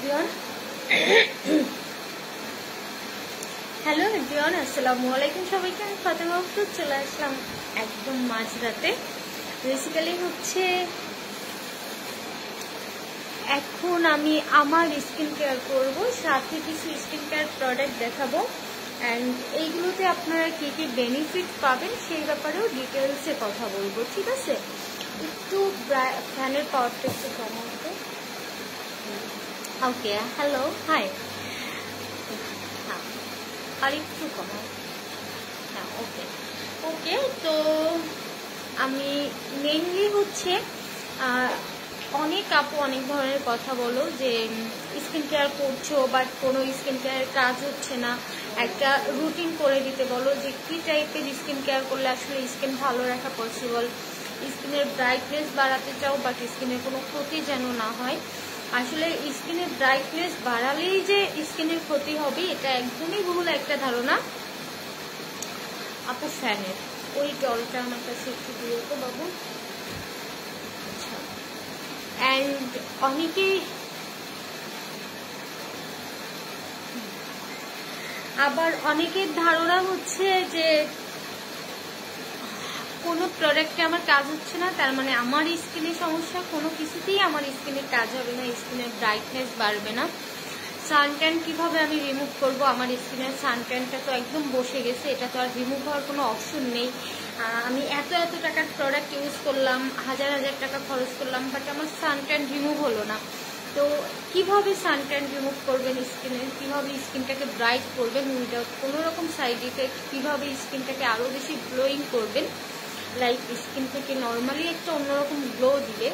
Everyone, hello everyone, আসসালামু আলাইকুম সবাইকে। আমি ফাতেমা আফরোজ চলে আসলাম একদম মাঝরাতে। বেসিক্যালি হচ্ছে এখন আমি আমার স্কিন কেয়ার করবো, সাথে কিছু স্কিন কেয়ার প্রোডাক্ট দেখাবো অ্যান্ড এইগুলোতে আপনারা কী কী বেনিফিট পাবেন সেই ব্যাপারেও ডিটেলসে কথা বলবো, ঠিক আছে? একটু ফ্যানের পাওয়ারটা একটু কমাতে। ওকে, হ্যালো, হাই। হ্যাঁ, আর একটু কমাও। হ্যাঁ, ওকে ওকে। তো আমি মেইনলি হচ্ছে অনেক আপু অনেক ধরনের কথা বলো যে স্কিন কেয়ার করছো বাট কোনো স্কিন কেয়ারের কাজ হচ্ছে না, একটা রুটিন করে দিতে বলো যে কী টাইপের স্কিন কেয়ার করলে আসলে স্কিন ভালো রাখা পসিবল। স্কিনের ব্রাইটনেস বাড়াতে চাও বাট স্কিনের কোনো ক্ষতি যেন না হয়। আসলে স্কিনের ব্রাইটনেস বাড়ালেই যে স্কিনের ক্ষতি হবে এটা একদমই ভুল একটা ধারণা। আপু ফ্যানের ওই জলটা আমার কাছে একটু দিও তো বাবু। আচ্ছা, অ্যান্ড অনেকেই আবার অনেকের ধারণা হচ্ছে যে কোনো প্রোডাক্টে আমার কাজ হচ্ছে না তার মানে আমার স্কিনের সমস্যা, কোনো কিছুতেই আমার স্কিনের কাজ হবে না, স্কিনের ব্রাইটনেস বাড়বে না। সানট্যান কিভাবে আমি রিমুভ করব? আমার স্কিনের সানট্যানটা তো একদম বসে গেছে, এটা তো আর রিমুভ হওয়ার কোনো অপশন নেই। আমি এত টাকার প্রোডাক্ট ইউজ করলাম, হাজার টাকা খরচ করলাম, বাট আমার সানট্যান রিমুভ হলো না। তো কিভাবে সানট্যান রিমুভ করবেন স্কিনের, কিভাবে স্কিনটাকে ব্রাইট করবেন উইদাউট কোনো রকম সাইড ইফেক্ট, কিভাবে স্কিনটাকে আরও বেশি গ্লোয়িং করবেন, লাইক স্কিন থেকে নর্মালি একটা অন্যরকম গ্লো দিলে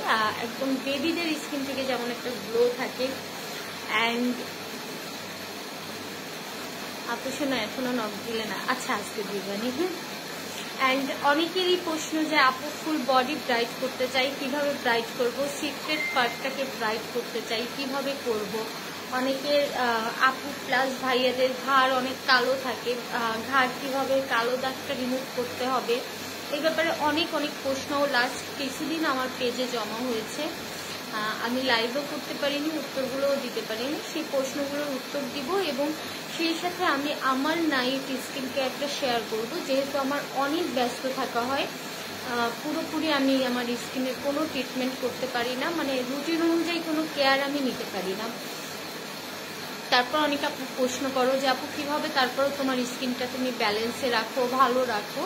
একদম বেবিদের স্কিন থেকে যেমন একটা গ্লো থাকে। অ্যান্ড আপু শোনো এখনো নক দিলে না, আচ্ছা আজকে দিবানি। অ্যান্ড অনেকেরই প্রশ্ন যে আপু ফুল বডি ব্রাইট করতে চাই, কিভাবে ব্রাইট করব? সিক্রেট পার্টটাকে ব্রাইট করতে চাই, কিভাবে করব? অনেকের আপু প্লাস ভাইয়াদের ঘাড় অনেক কালো থাকে, ঘাড় কিভাবে কালো দাগটা রিমুভ করতে হবে এই ব্যাপারে অনেক প্রশ্ন লাস্ট কিছুদিন আমার পেজে জমা হয়েছে। আমি লাইভও করতে পারিনি, উত্তরগুলোও দিতে পারিনি, সেই প্রশ্নগুলোর উত্তর দিব এবং সেই সাথে আমি আমার নাইট স্কিন কেয়ারটা শেয়ার করব। যেহেতু আমার অনেক ব্যস্ত থাকা হয়, পুরোপুরি আমি আমার স্কিনের কোনো ট্রিটমেন্ট করতে পারি না, মানে রুটিন অনুযায়ী কোনো কেয়ার আমি নিতে পারি না। তারপর অনেকে আপু প্রশ্ন করো যে আপু কীভাবে তারপরও তোমার স্কিনটা তুমি ব্যালেন্সে রাখো, ভালো রাখো।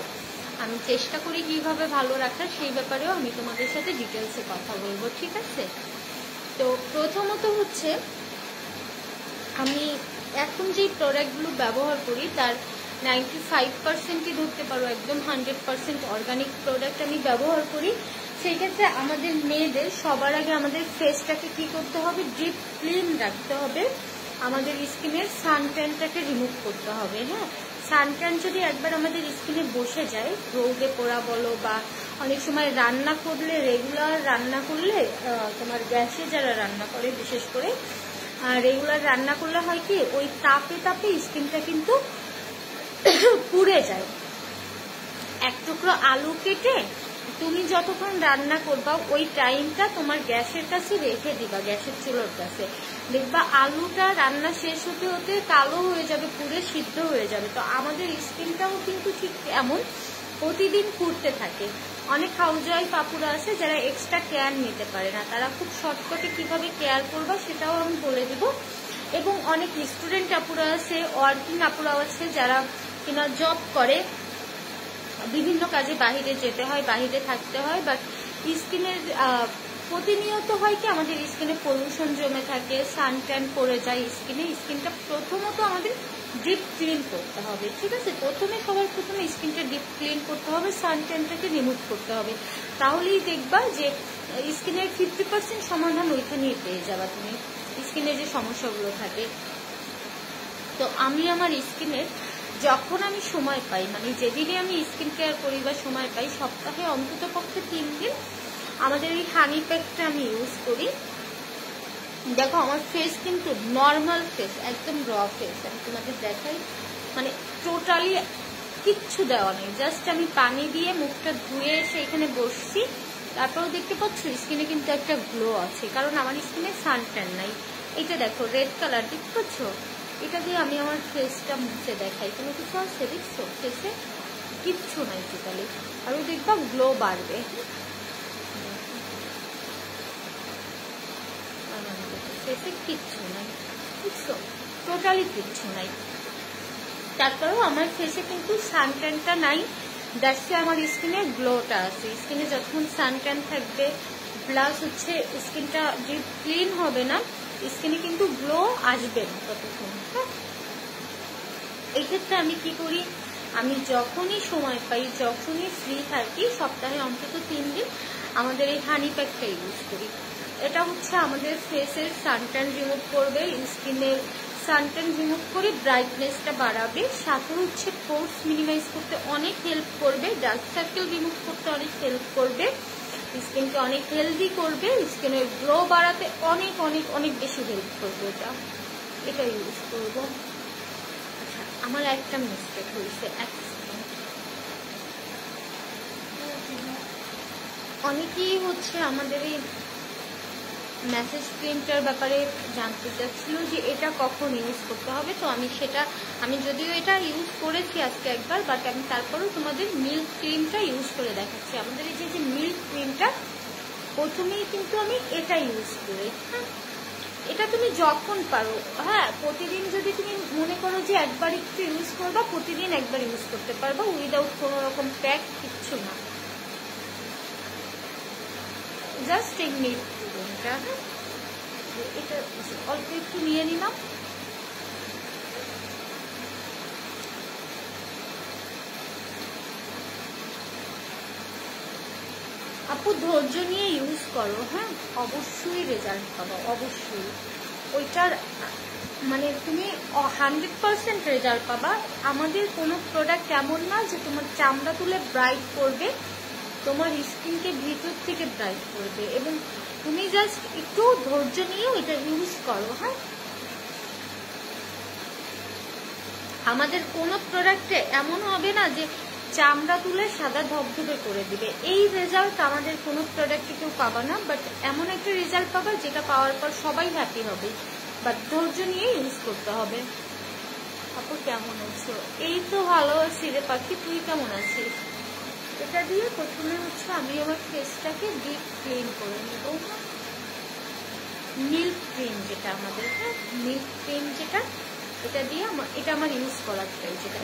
আমি চেষ্টা করি কীভাবে ভালো রাখার, সেই ব্যাপারেও আমি তোমাদের সাথে ডিটেলসে কথা বলবো, ঠিক আছে? তো প্রথমত হচ্ছে আমি এখন যেই প্রোডাক্টগুলো ব্যবহার করি তার 95%ই ধরতে পারো একদম 100% অর্গানিক প্রোডাক্ট আমি ব্যবহার করি। সেই ক্ষেত্রে আমাদের মেয়েদের সবার আগে আমাদের ফেসটাকে কী করতে হবে? ডিপ ক্লিন রাখতে হবে, আমাদের স্কিনের সানট্যানটাকে রিমুভ করতে হবে। হ্যাঁ, সানট্যান যদি একবার আমাদের স্কিনে বসে যায়, রোদে পোড়া বলো বা অনেক সময় রান্না করলে, রেগুলার রান্না করলে, তোমার গ্যাসে যারা রান্না করে বিশেষ করে রেগুলার রান্না করলে হয় কি ওই তাপে স্কিনটা কিন্তু পুড়ে যায়। এক টুকরো আলু কেটে তুমি যতক্ষণ রান্না করবা ওই টাইমটা তোমার গ্যাসের কাছে রেখে দিবা, গ্যাসের চুলোর কাছে, দেখবা আলুটা রান্না শেষ হতে হতে কালো হয়ে যাবে, পুড়ে সিদ্ধ হয়ে যাবে। তো আমাদের স্কিনটাও কিন্তু ঠিক এমন প্রতিদিন পুড়তে থাকে। অনেক হাউসওয়াইফ আপুরা আছে যারা এক্সট্রা কেয়ার নিতে পারে না, তারা খুব শর্টকাটে কিভাবে কেয়ার করবা সেটাও আমি বলে দেব। এবং অনেক স্টুডেন্ট আপুরা আছে, ওয়ার্কিং আপুরা আছে যারা কিনা জব করে, বিভিন্ন কাজে বাহিরে যেতে হয়, বাহিরে থাকতে হয়, বাট স্কিনের প্রতিনিয়ত হয় কি আমাদের স্কিনে পলিউশন জমে থাকে, সানট্যান পড়ে যায় স্কিনে। স্কিনটা প্রথমত আমাদের ডিপ ক্লিন করতে হবে, ঠিক আছে? সবার প্রথমে স্কিনটা ডিপ ক্লিন করতে হবে, সানট্যানটাকে রিমুভ করতে হবে, তাহলেই দেখবা যে স্কিনের 50% সমাধান ওইখানেই পেয়ে যাবা তুমি, স্কিনের যে সমস্যাগুলো থাকে। তো আমি আমার স্কিনের যখন আমি সময় পাই, মানে যেদিনই আমি স্কিন কেয়ার করি বা সময় পাই, সপ্তাহে অন্তত পক্ষে 3 দিন আমাদের এই হানি প্যাকটা আমি ইউজ করি। দেখো আমার ফেস কিন্তু নর্মাল ফেস, একদম র ফেস, আমি তোমাদের দেখাই, মানে টোটালি কিচ্ছু দেওয়া নেই, জাস্ট আমি পানি দিয়ে মুখটা ধুয়ে এসে এখানে বসছি, তারপরেও দেখতে পাচ্ছ স্কিনে কিন্তু একটা গ্লো আছে, কারণ আমার স্কিনে সানট্যান নাই। এটা দেখো রেড কালার দেখতে পাচ্ছ, এটা দিয়ে আমি আমার ফেসটা মুছে দেখাই, কোনো কিছু আছে দেখছো ফেসে? কিচ্ছু নাই টোটালি, আরো দেখবা গ্লো বাড়বে। ফেসে কিচ্ছু নাই, বুঝছো, টোটালি কিচ্ছু নাই। তারপরেও আমার ফেসে কিন্তু সানট্যানটা নাই, দ্যাটসে আমার স্কিনে গ্লোটা আছে। স্কিনে যখন সানট্যান থাকবে প্লাস হচ্ছে স্কিনটা ডিপ ক্লিন হবে না, স্কিনে কিন্তু গ্লো আসবে না ততক্ষণ। হ্যাঁ, এই ক্ষেত্রে আমি কি করি, আমি যখনই সময় পাই, যখনই ফ্রি থাকি, সপ্তাহে অন্তত 3 দিন আমাদের এই হানি প্যাকটা ইউজ করি। এটা হচ্ছে আমাদের ফেসের সানট্যান রিমুভ করবে, স্কিনের সানট্যান রিমুভ করে ব্রাইটনেসটা বাড়াবে, সাথে হচ্ছে পোর্স মিনিমাইজ করতে অনেক হেল্প করবে, ডার্ক সার্কেল রিমুভ করতে অনেক হেল্প করবে, স্কিনকে অনেক হেলদি করবে, স্কিনের গ্লো বাড়াতে অনেক অনেক অনেক বেশি হেল্প করবে। এটা ইউজ করবো। আচ্ছা, আমার একটা মিস্টেক হয়েছে, অনেকেই হচ্ছে আমাদের এই মেসেজ ক্রিমটার ব্যাপারে জানতে চাচ্ছিল যে এটা কখন ইউজ করতে হবে। তো আমি যদিও এটা ইউজ করেছি আজকে একবার, বাট আমি তারপরেও তোমাদের মিল্ক ক্রিমটা ইউজ করে দেখাচ্ছি। আমাদের এই যে মিল্ক ক্রিমটা প্রথমেই কিন্তু আমি এটা ইউজ করি। হ্যাঁ, এটা তুমি যখন পারো, হ্যাঁ, প্রতিদিন যদি তুমি মনে করো যে একবার একটু ইউজ করবা, প্রতিদিন একবার ইউজ করতে পারবা উইদাউট কোনো রকম প্যাক, কিচ্ছু না, জাস্ট এই মিল্ক ক্রিমটা। হ্যাঁ, এটা অল্প একটু নিয়ে নিলাম। আপু ধৈর্য নিয়ে ইউজ করো, হ্যাঁ, অবশ্যই রেজাল্ট পাবো, অবশ্যই। ওইটার মানে তুমি 100% রেজাল্ট পাবা। আমাদের কোনো প্রোডাক্ট এমন না যে তোমার চামড়া তুলে ব্রাইট করবে, তোমার স্কিনকে ভিতর থেকে ব্রাইট করবে, এবং তুমি জাস্ট একটু ধৈর্য নিয়ে এটা ইউজ করো। হ্যাঁ, আমাদের কোনো প্রোডাক্টে এমন হবে না যে চামড়া তুলে সাদা ধবধবে করে দিবে, এই রেজাল্ট আমাদের কোনো প্রোডাক্টে কেউ পাবা না। বাট এমন একটা রেজাল্ট পাবা যেটা পাওয়ার পর সবাই হ্যাপি হবে, বাট ধৈর্য নিয়ে ইউজ করতে হবে। আপু কেমন আছো? এই তো ভালো আছি রে পাখি, তুই কেমন আছিস? এটা দিয়ে প্রথমে হচ্ছে আমি আমার ফেসটাকে ডিপ ক্লিন করে নেব। মিল্ক ক্রিম যেটা আমাদের, হ্যাঁ, মিল্ক ক্রিম যেটা, এটা দিয়ে এটা আমার ইউজ করার চাই, যেটা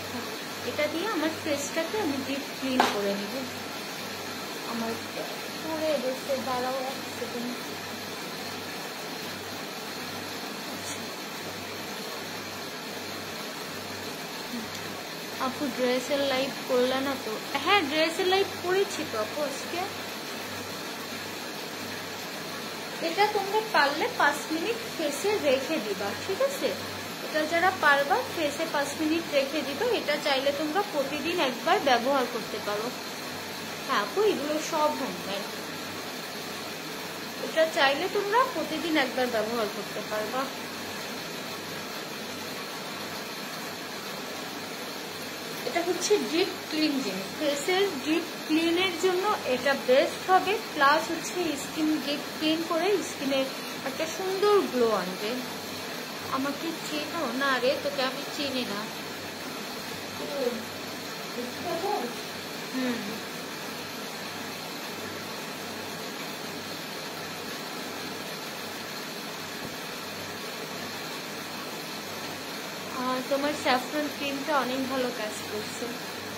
এটা দিয়ে আমার ফেসটাকে আমি ডিপ ক্লিন করে নেব। আমার পরে এসে দাঁড়াও এক সেকেন্ড। আপু ড্রেসের লাইভ করলে না তো? হ্যাঁ, ড্রেসের লাইভ করেছি তো আপু আজকে। এটা তোমরা পারলে 5 মিনিট ফেসে রেখে দিবা, ঠিক আছে? এটা যারা পারবা ফেসে 5 মিনিট রেখে দিবা। এটা চাইলে তোমরা প্রতিদিন একবার ব্যবহার করতে পারো। হ্যাঁ আপু, এগুলো সব হোমমেড। এটা চাইলে তোমরা প্রতিদিন একবার ব্যবহার করতে পারবা। এটা হচ্ছে ডিপ ক্লিনজিং, ফেসের ডিপ ক্লিনের জন্য এটা বেস্ট হবে। প্লাস হচ্ছে স্কিন ডিপ ক্লিন করে স্কিনে একটা সুন্দর গ্লো আনবে। আমাকে চেনো না রে? তোকে আমি চিনি না। তোমার স্যাফরন ক্রিমটা অনেক ভালো কাজ করছে,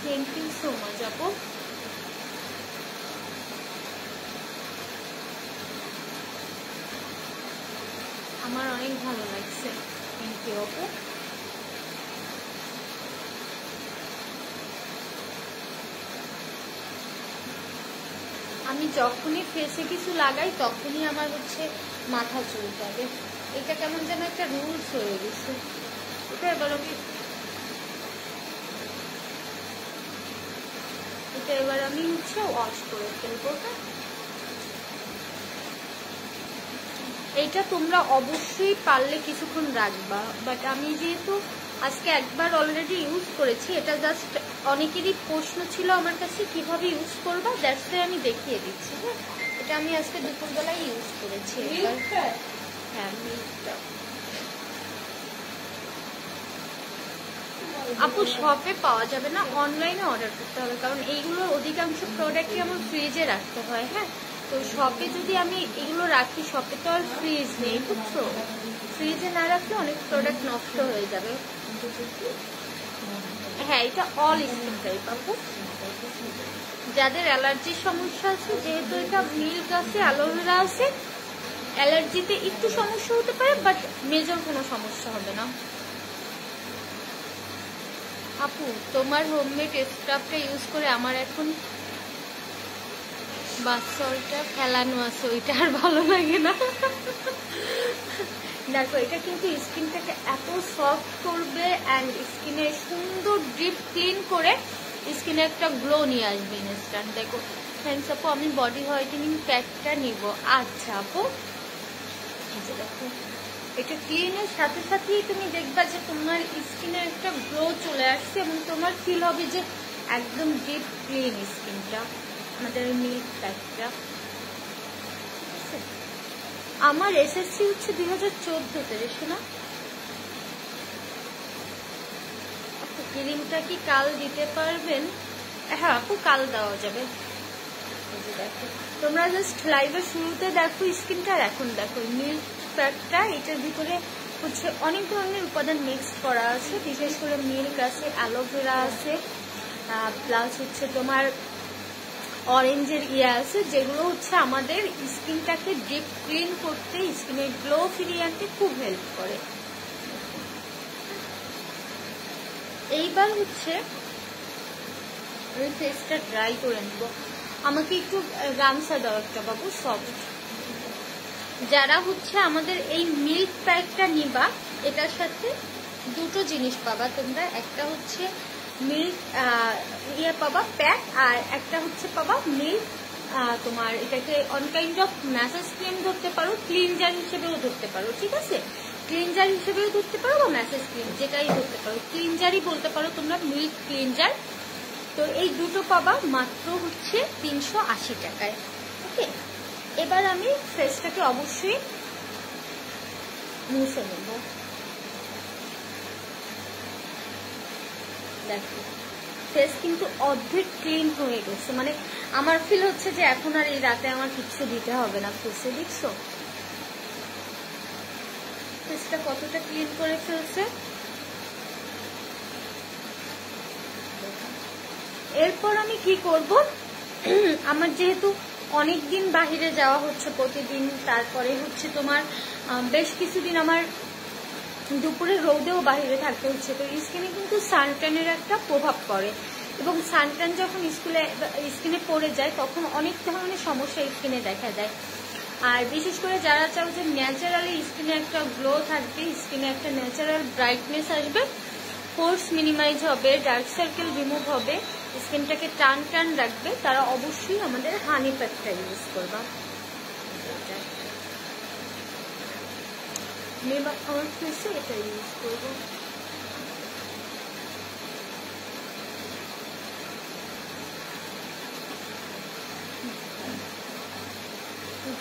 থ্যাংক ইউ সো মাচ আপু। আমার অনেক ভালো লাগছে, থ্যাংক ইউ আপু। আমি যখনই ফেসে কিছু লাগাই তখনই আমার হচ্ছে মাথা চুলকাবে। এটা কেমন যেন একটা রুলস হয়ে গেছে। এটা এবার আমি হচ্ছে ওয়াশ করে ফেলবো। এইটা তোমরা অবশ্যই পারলে কিছুক্ষণ রাখবা, বাট আমি যেহেতু আজকে একবার অলরেডি ইউজ করেছি, এটা জাস্ট অনেকেরই প্রশ্ন ছিল আমার কাছে কিভাবে ইউজ করবা, দ্যাটস ওয়াই আমি দেখিয়ে দিচ্ছি। হ্যাঁ, এটা আমি আজকে দুপুরবেলায় ইউজ করেছি। হ্যাঁ মিল্কটা আপু শপে পাওয়া যাবে না, অনলাইনে অর্ডার করতে হবে, কারণ এইগুলোর অধিকাংশ প্রোডাক্টই আমার ফ্রিজে রাখতে হয়। হ্যাঁ, তো শপে যদি আমি এগুলো রাখি, শপে তো আর ফ্রিজ নেই, বুঝছো? ফ্রিজে না রাখলে অনেক প্রোডাক্ট নষ্ট হয়ে যাবে। হ্যাঁ, এটা অল স্কিন টাইপ আপু, যাদের অ্যালার্জির সমস্যা আছে, যেহেতু এটা মিল্ক আছে, অ্যালোভেরা আছে, অ্যালার্জিতে একটু সমস্যা হতে পারে, বাট মেজর কোনো সমস্যা হবে না। আপু তোমার হোমমেড স্ক্রাবটা ইউজ করে আমার এখন বাচ্চাটা ফেলানো আছে, ওইটা আর ভালো লাগে না। দেখো এটা কিন্তু স্কিনটাকে এত সফট করবে অ্যান্ড স্কিনে সুন্দর ডিপ ক্লিন করে স্কিনে একটা গ্লো নিয়ে আসবে ইনস্ট্যান্ট। দেখো থ্যাংকস আপু, আমি বডি হোয়াইটেনিং প্যাকটা নিব। আচ্ছা আপু, দেখো এটা ক্লিনের সাথে সাথেই তুমি দেখবা যে তোমার স্কিনে একটা গ্লো চলে আসছে এবং তোমার ফিল হবে যে একদম ডিপ ক্লিন স্কিনটা। আমাদের মিল্ক প্যাকটা আমার এসএসসি হচ্ছে 2014-তে, দেখো না? আপু ক্রিমটা কি কাল দিতে পারবেন? হ্যাঁ আপু, কাল দেওয়া যাবে। দেখো তোমরা জাস্ট লাইভের শুরুতে দেখো স্কিনটা, এখন দেখো মিল্ক প্যাকটা, এটার ভিতরে হচ্ছে অনেক ধরনের উপাদান মিক্স করা আছে, বিশেষ করে মিল্ক আছে, অ্যালোভেরা আছে, প্লাস হচ্ছে তোমার অরেঞ্জের আছে, যেগুলো হচ্ছে আমাদের স্কিনটাকে ডিপ ক্লিন করতে, স্কিনের গ্লো ফিরিয়ে আনতে খুব হেল্প করে। এইবার হচ্ছে আমি ফেসটা ড্রাই করে নেব। আমাকে একটু গামছা দাও একটা বাবু, সফট। যারা হচ্ছে আমাদের এই মিল্ক প্যাকটা নিবা, এটার সাথে দুটো জিনিস পাবা তোমরা, একটা হচ্ছে মিল্ক পাবা প্যাক, আর একটা হচ্ছে পাবা মিল্ক, তোমার এটাকে on kind of massage cream ধরতে পারো, ক্লিনজার হিসেবেও ধরতে পারো, ঠিক আছে? ক্লিনজার হিসেবেও ধরতে পারো বা ম্যাসাজ ক্রিম যেটাই ধরতে পারো, ক্লিনজারই বলতে পারো তোমরা, মিল্ক ক্লিনজার। তো এই দুটো পাবা মাত্র হচ্ছে 380 টাকায়। ওকে, এবার আমি ফেসটাকে অবশ্যই মুছে নেব। দেখো ফেস কিন্তু অর্ধেক ক্লিন হয়ে গেছে, মানে আমার ফিল হচ্ছে যে এখন আর এই রাতে আমার কিছু দিতে হবে না ফেসে। দেখছো ফেসটা কতটা ক্লিন করে ফেলছে। এরপর আমি কি করব, আমার যেহেতু অনেকদিন বাহিরে যাওয়া হচ্ছে প্রতিদিন, তারপরে হচ্ছে তোমার বেশ কিছুদিন আমার দুপুরে রোদেও বাহিরে থাকতে হচ্ছে, তো স্কিনে কিন্তু সানট্যানের একটা প্রভাব পড়ে, এবং সানট্যান যখন স্কিনে পড়ে যায় তখন অনেক ধরনের সমস্যা স্কিনে দেখা যায়। আর বিশেষ করে যারা চাও যে ন্যাচারালি স্কিনে একটা গ্লো থাকবে, স্কিনে একটা ন্যাচারাল ব্রাইটনেস আসবে, পোর্স মিনিমাইজ হবে, ডার্ক সার্কেল রিমুভ হবে, স্কিনটাকে টান টান রাখবে, তারা অবশ্যই আমাদের হানি প্যাকটা ইউজ করবা। আমার ফেসে এটা ইউজ করবো।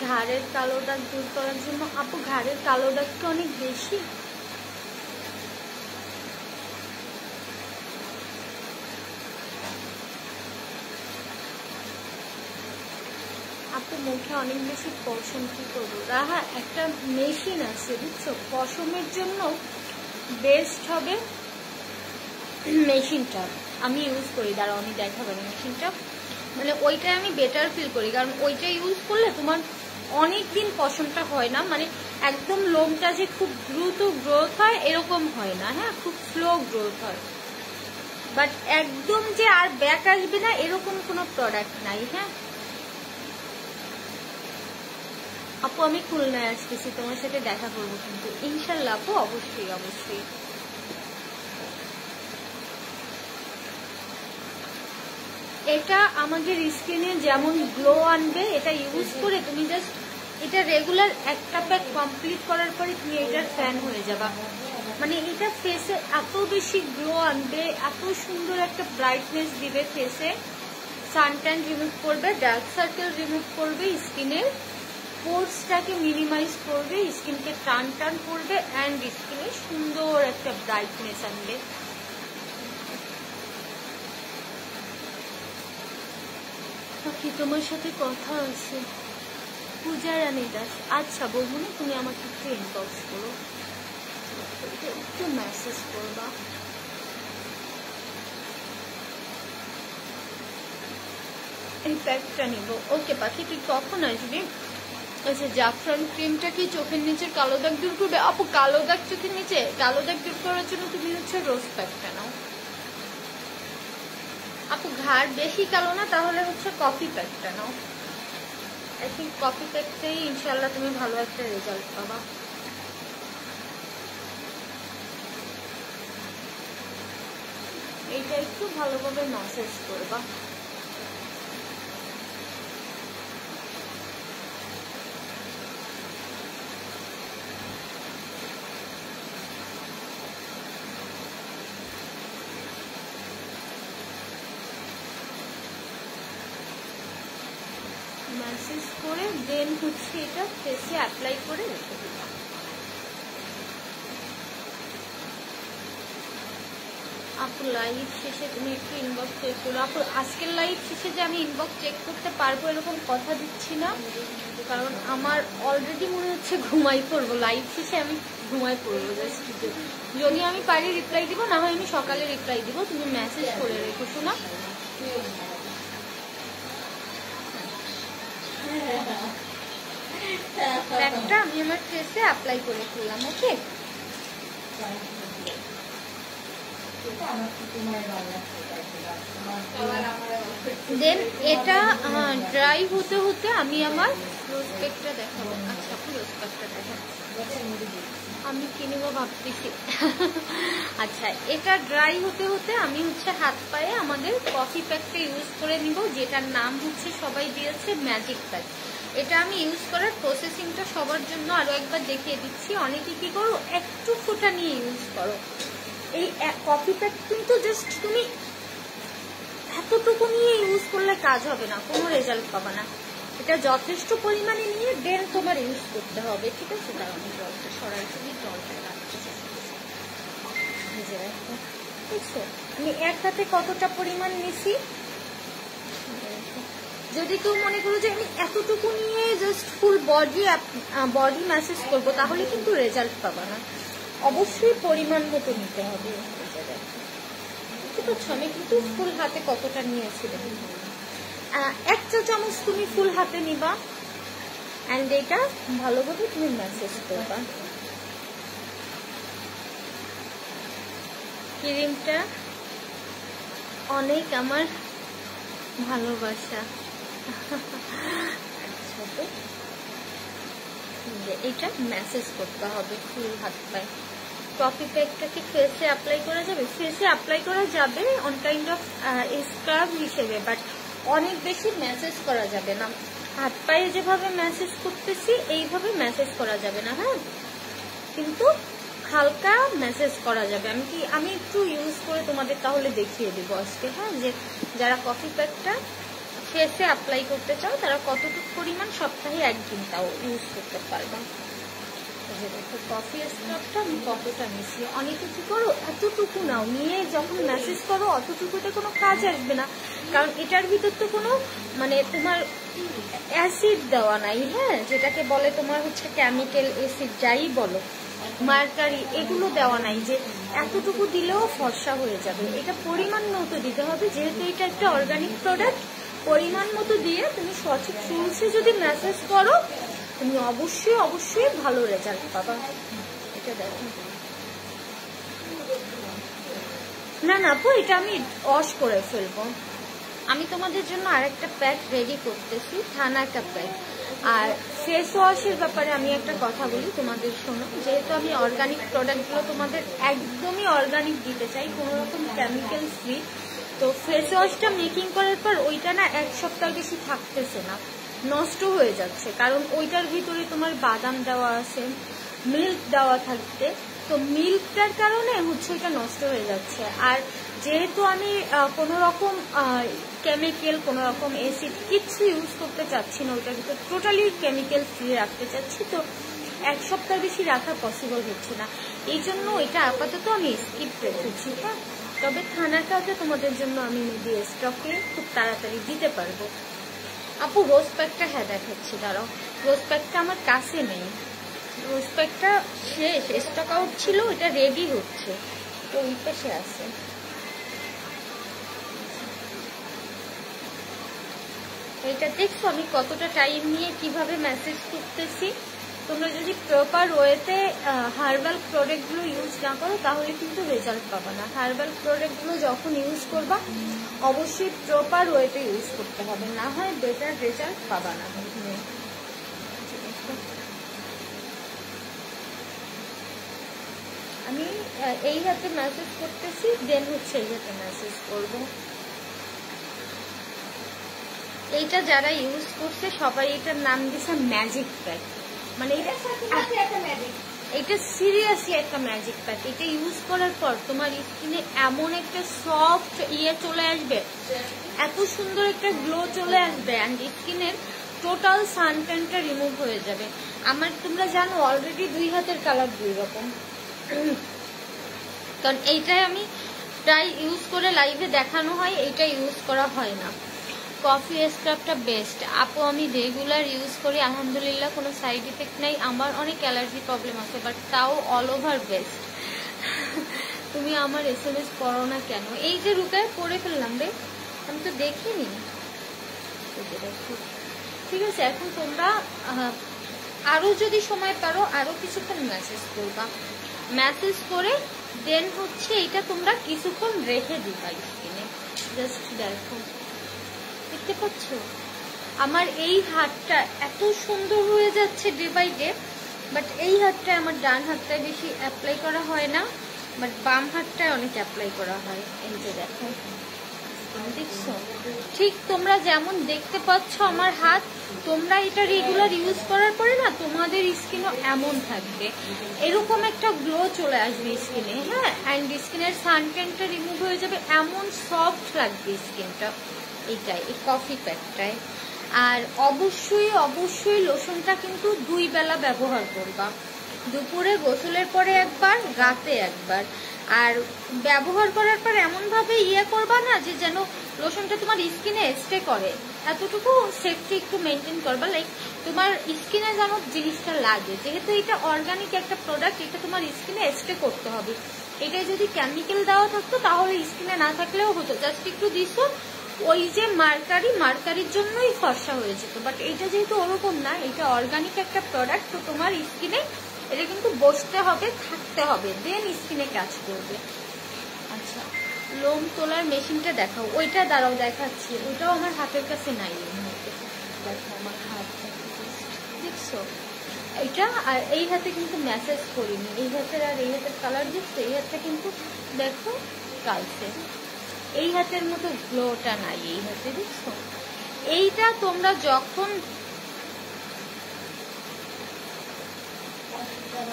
ঘাড়ের কালো দাগ দূর করার জন্য আপু, ঘাড়ের কালো দাগ তো অনেক বেশি। আপু মুখে অনেক বেশি পশম, কি করবো? রাহা একটা মেশিন আছে বুঝছো, পশমের জন্য বেস্ট হবে মেশিনটা, আমি ইউজ করি, দাঁড়াও আমি দেখাবো মেশিনটা, মানে ওইটা আমি বেটার ফিল করি, কারণ ওইটা ইউজ করলে তোমার অনেক দিন পশমটা হয় না, মানে একদম লোমটা যে খুব দ্রুত গ্রোথ হয় এরকম হয় না, হ্যাঁ খুব স্লো গ্রোথ হয়, বাট একদম যে আর ব্যাক আসবে না এরকম কোনো প্রোডাক্ট নাই। হ্যাঁ আপু আমি খুলনায় আসতেছি, তোমার সাথে দেখা করবো কিন্তু ইনশাল্লাহ আপু, অবশ্যই অবশ্যই। এটা আমাদের স্কিনে যেমন গ্লো আনবে, এটা ইউজ করে তুমি জাস্ট এটা রেগুলার একটা প্যাক কমপ্লিট করার পরে তুমি এটার ফ্যান হয়ে যাবা, মানে এটা ফেসে এত বেশি গ্লো আনবে, এত সুন্দর একটা ব্রাইটনেস দিবে ফেসে, সানট্যান রিমুভ করবে, ডার্ক সার্কেল রিমুভ করবে স্কিনের, পোর্সটাকে মিনিমাইজ করবে, স্কিনকে টান টান করবে অ্যান্ড স্কিনে সুন্দর একটা ব্রাইটনেস আনবে। বাকি তোমার সাথে কথা আছে পূজা রানী দাস। আচ্ছা বলবো না, তুমি আমাকে একটু ইনবক্স করো, একটু মেসেজ করবা। এই প্যাকটা নিব। ওকে পাখি, তুই কখন আসবি? আচ্ছা, জাফরান ক্রিমটা কি চোখের নিচের কালো দাগ দূর করবে? আপু কালো দাগ চোখের নিচে কালো দাগ দূর করার জন্য তুমি হচ্ছে রোজ প্যাকটা নাও। আপু ঘাড় বেশি কালো না, তাহলে হচ্ছে কফি প্যাকটা নাও। আই থিঙ্ক কফি প্যাকটাই ইনশাল্লাহ তুমি ভালো একটা রেজাল্ট পাবা। এইটা একটু ভালোভাবে ম্যাসেজ করবা। ম্যাসেজ করে দেন হচ্ছে এটা ফেসে অ্যাপ্লাই করে রেখে দিলাম। আপু লাইভ শেষে তুমি একটু ইনবক্স চেক করো। আপু আজকের লাইভ শেষে যে আমি ইনবক্স চেক করতে পারবো এরকম কথা দিচ্ছি না, কারণ আমার অলরেডি মনে হচ্ছে ঘুমাই পড়বো। লাইভ শেষে আমি ঘুমাই পড়বো জাস্ট। যদি আমি পারি রিপ্লাই দিব, না হয় আমি সকালে রিপ্লাই দিব। তুমি মেসেজ করে রেখো শোনা। প্যাকটা আমি আমার ফেসে অ্যাপ্লাই করে ফেললাম। ওকে, দেন এটা ড্রাই হতে হতে আমি আমার রোজ প্যাকটা দেখাবো। আচ্ছা, রোজ প্যাকটা দেখাবো আমি কিনবো ভাবতেছি। আচ্ছা, এটা ড্রাই হতে হতে আমি হচ্ছে হাত পায়ে আমাদের কফি প্যাকটা ইউজ করে নিব, যেটার নাম হচ্ছে সবাই দিয়েছে ম্যাজিক প্যাক। এটা আমি ইউজ করার প্রসেসিংটা সবার জন্য আরো একবার দেখিয়ে দিচ্ছি। অনেকে কি করো, একটু ফোঁটা নিয়ে ইউজ করো। এই কফি প্যাক কিন্তু জাস্ট তুমি এতটুকু নিয়ে ইউজ করলে কাজ হবে না, কোনো রেজাল্ট পাবে না। এটা যথেষ্ট পরিমাণে নিয়ে দেন তোমার ইউজ করতে হবে, ঠিক আছে? তার আমি জলটা সরাসরি জলটা রাখতে বুঝছো? আমি এক হাতে কতটা পরিমাণ নিছি। যদি কেউ মনে করো যে আমি এতটুকু নিয়ে জাস্ট ফুল বডি ম্যাসেজ করবো, তাহলে কিন্তু রেজাল্ট পাবা না। অবশ্যই পরিমাণ মতো নিতে হবে। বুঝতে পারছো আমি কিন্তু ফুল হাতে কতটা নিয়েছি। 1 চা চামচ তুমি ফুল হাতে নিবা অ্যান্ড এটা ভালোভাবে তুমি ম্যাসেজ করবা। ক্রিমটা অনেক আমার ভালোবাসা। এটা ম্যাসেজ করতে হবে ফুল হাত পায়ে। কফি প্যাকটাকে ফেসে অ্যাপ্লাই করা যাবে, ফেসে অ্যাপ্লাই করা যাবে অন কাইন্ড অফ স্ক্রাব হিসেবে, বাট অনেক বেশি ম্যাসেজ করা যাবে না। হাত পায়ে যেভাবে ম্যাসেজ করতেছি এইভাবে ম্যাসেজ করা যাবে না। হ্যাঁ, কিন্তু হালকা ম্যাসেজ করা যাবে। আমি একটু ইউজ করে তোমাদের তাহলে দেখিয়ে দিব আজকে। হ্যাঁ, যে যারা কফি প্যাকটা ফেসে অ্যাপ্লাই করতে চাও তারা কতটুকু পরিমাণ সপ্তাহে একদিন তাও ইউজ করতে পারবা। দেখো কফি স্ক্রাবটা আমি কতটা নিচ্ছি। অনেকে কি করো, এতটুকু নাও, নিয়ে যখন ম্যাসেজ করো অতটুকুতে কোনো কাজ আসবে না, কারণ এটার ভিতর তো কোনো মানে তোমার অ্যাসিড দেওয়া নাই। হ্যাঁ, যেটাকে বলে তোমার হচ্ছে কেমিক্যাল অ্যাসিড যাই বলো, মার্কারি, এগুলো দেওয়া নাই যে এতটুকু দিলেও ফর্সা হয়ে যাবে। এটা পরিমাণ মতো দিতে হবে, যেহেতু এটা একটা অর্গানিক প্রোডাক্ট। পরিমাণ মতো দিয়ে তুমি সঠিক টুলসে যদি ম্যাসেজ করো তুমি অবশ্যই অবশ্যই ভালো রেজাল্ট পাবা। এটা দেখো না না আপু, এটা আমি ওয়াশ করে ফেলবো। আমি তোমাদের জন্য আরেকটা প্যাক রেডি করতেছি, থানাকা প্যাক। আর ফেস ওয়াশের ব্যাপারে আমি একটা কথা বলি তোমাদের শোনো, যেহেতু আমি অর্গানিক প্রোডাক্টগুলো তোমাদের একদমই অর্গানিক দিতে চাই, কোনো রকম কেমিক্যাল ফ্রি। তো ফেস ওয়াশটা মেকিং করার পর ওইটা না 1 সপ্তাহ বেশি থাকতেছে না, নষ্ট হয়ে যাচ্ছে, কারণ ওইটার ভিতরে তোমার বাদাম দেওয়া আছে, মিল্ক দেওয়া থাকতে। তো মিল্কটার কারণে হচ্ছে এটা নষ্ট হয়ে যাচ্ছে। আর যেহেতু আমি কোনো রকম কেমিক্যাল, কোনো রকম অ্যাসিড কিছু ইউজ করতে চাচ্ছি না, ওটার ভিতরে টোটালি কেমিক্যাল ফ্রি রাখতে চাচ্ছি, তো 1 সপ্তাহ বেশি রাখা পসিবল হচ্ছে না, এই জন্য এটা আপাতত আমি স্কিপ রেখেছি। হ্যাঁ, তবে থানার কাজে তোমাদের জন্য আমি দিয়ে স্টকে খুব তাড়াতাড়ি দিতে পারবো। আপু রোজ প্যাকটা হ্যাঁ দেখাচ্ছি, দাঁড়াও। রোজ প্যাকটা আমার কাছে নেই, রোজ প্যাকটা শেষ, স্টক আউট ছিল, এটা রেডি হচ্ছে, তো ওই পাশে আছে। এটা দেখছো আমি কতটা টাইম নিয়ে কিভাবে মেসেজ করতেছি। তোমরা যদি প্রপার ওয়েতে হার্বাল প্রোডাক্টগুলো ইউজ না করো তাহলে কিন্তু রেজাল্ট পাবা না। হার্বাল প্রোডাক্টগুলো যখন ইউজ করবা অবশ্যই প্রপার ওয়েতে ইউজ করতে হবে, না হয় বেটার রেজাল্ট পাবা না। আমি এই হাতে মেসেজ করতেছি, দেন হচ্ছে এই হাতে মেসেজ করবো। এইটা যারা ইউজ করছে সবাই এটার নাম দিছে ম্যাজিক প্যাক, মানে এটা সিরিয়াসলি একটা ম্যাজিক প্যাক। এটা ইউজ করার পর তোমার স্কিনে এমন একটা সফট চলে আসবে, এত সুন্দর একটা গ্লো চলে আসবে, অ্যান্ড স্কিনের টোটাল সানট্যানটা রিমুভ হয়ে যাবে। আমার তোমরা জানো অলরেডি 2 হাতের কালার 2 রকম, কারণ এইটাই আমি প্রায় ইউজ করে লাইভে দেখানো হয়, এইটা ইউজ করা হয় না। কফি স্ক্রাবটা বেস্ট আপু, আমি রেগুলার ইউজ করি, আলহামদুলিল্লাহ কোনো সাইড ইফেক্ট নেই। আমার অনেক অ্যালার্জি প্রবলেম আছে, বাট তাও অল ওভার বেস্ট। তুমি আমার SMS করো না কেন? এই যে রুকায় পড়ে ফেললাম রে, আমি তো দেখিনি। ঠিক আছে, এখন তোমরা আরো যদি সময় পারো আরো কিছুক্ষণ মেসেজ করবা, মেসেজ করে দেন হচ্ছে এটা তোমরা কিছুক্ষণ রেখে দিবা স্কিনে। জাস্ট দেখো, দেখতে পাচ্ছ আমার এই হাতটা এত সুন্দর হয়ে যাচ্ছে ডে বাই ডে, বাট এই হাতটায় আমার ডান হাতটায় বেশি অ্যাপ্লাই করা হয় না, বাট বাম হাতটায় অনেক অ্যাপ্লাই করা হয়। এই যে দেখো, দেখছো ঠিক তোমরা যেমন দেখতে পাচ্ছ আমার হাত, তোমরা এটা রেগুলার ইউজ করার পরে না তোমাদের স্কিনও এমন থাকবে, এরকম একটা গ্লো চলে আসবে স্কিনে। হ্যাঁ, অ্যান্ড স্কিনের সানট্যানটা রিমুভ হয়ে যাবে, এমন সফট লাগবে স্কিনটা এইটাই, এই কফি প্যাকটায়। আর অবশ্যই অবশ্যই লোশনটা কিন্তু 2 বেলা ব্যবহার করবা, দুপুরে গোসলের পরে একবার, রাতে একবার। আর ব্যবহার করার পর এমনভাবে করবা না যে যেন লোশনটা তোমার স্কিনে স্টে করে, এতটুকু সেফটি একটু মেনটেন করবা, লাইক তোমার স্কিনে যেন জিনিসটা লাগে, যেহেতু এটা অর্গানিক একটা প্রোডাক্ট, এটা তোমার স্কিনে স্টে করতে হবে। এটা যদি কেমিক্যাল দেওয়া থাকতো তাহলে স্কিনে না থাকলেও হতো, জাস্ট একটু দিছো, ওই যে মার্কারির জন্যই ফর্সা হয়ে যেত, বাট এটা যেহেতু ওরকম না, এটা অর্গানিক একটা প্রোডাক্ট, তো তোমার স্কিনে এটা কিন্তু বসতে হবে, থাকতে হবে, দেন স্কিনে কাজ করবে। আচ্ছা, লোম তোলার মেশিনটা দেখাও, ওইটা দাঁড়াও দেখাচ্ছি, ওইটাও আমার হাতের কাছে নাই। দেখো আমার হাত, দেখছো এটা, আর এই হাতে কিন্তু মেসেজ করিনি, এই হাতের আর এই হাতের কালার দেখছো, এই হাতটা কিন্তু দেখো কালছে, এই হাতের মতো গ্লোটা নাই এই হাতে, দেখছো। এইটা তোমরা যখন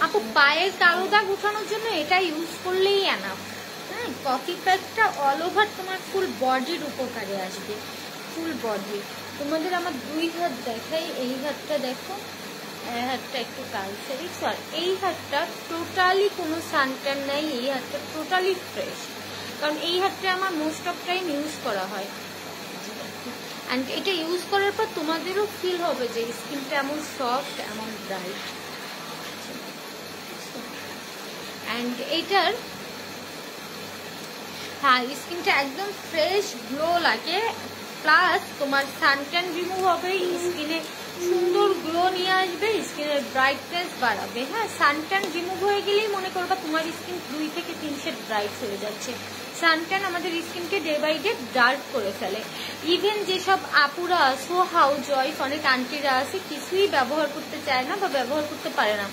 আপু পায়ের কালো দাগ উঠানোর জন্য এটা ইউজ করলেই এনাফ। হ্যাঁ, কফি প্যাকটা অল ওভার তোমার ফুল বডির উপকারে আসবে, ফুল বডি। তোমাদের আমার 2 হাত দেখাই, এই হাতটা দেখো, এই হাতটা একটু কালছে, দেখছো, আর এই হাতটা টোটালি কোনো সানট্যান নাই, এই হাতটা টোটালি ফ্রেশ, কারণ এই হাতটা আমার মোস্ট অফ টাইম ইউজ করা হয়। অ্যান্ড এটা ইউজ করার পর তোমাদেরও ফিল হবে যে স্কিনটা এমন সফট, এমন ব্রাইট। অ্যান্ড এটার হ্যাঁ স্কিনটা একদম ফ্রেশ গ্লো লাগে, প্লাস তোমার সানট্যান রিমুভ হবে, স্কিনে সুন্দর গ্লো নিয়ে আসবে, স্কিনের ব্রাইটনেস বাড়াবে। হ্যাঁ, সানট্যান রিমুভ হয়ে গেলেই মনে করবা তোমার স্কিন 2 থেকে 3 শেড ব্রাইট হয়ে যাচ্ছে। সানট্যান আমাদের স্কিনকে ডে বাই ডে ডার্ক করে ফেলে। ইভেন যেসব আপুরা আসো, হাউস ওয়াইফ, অনেক আন্টিরা আছে কিছুই ব্যবহার করতে চায় না বা ব্যবহার করতে পারে না,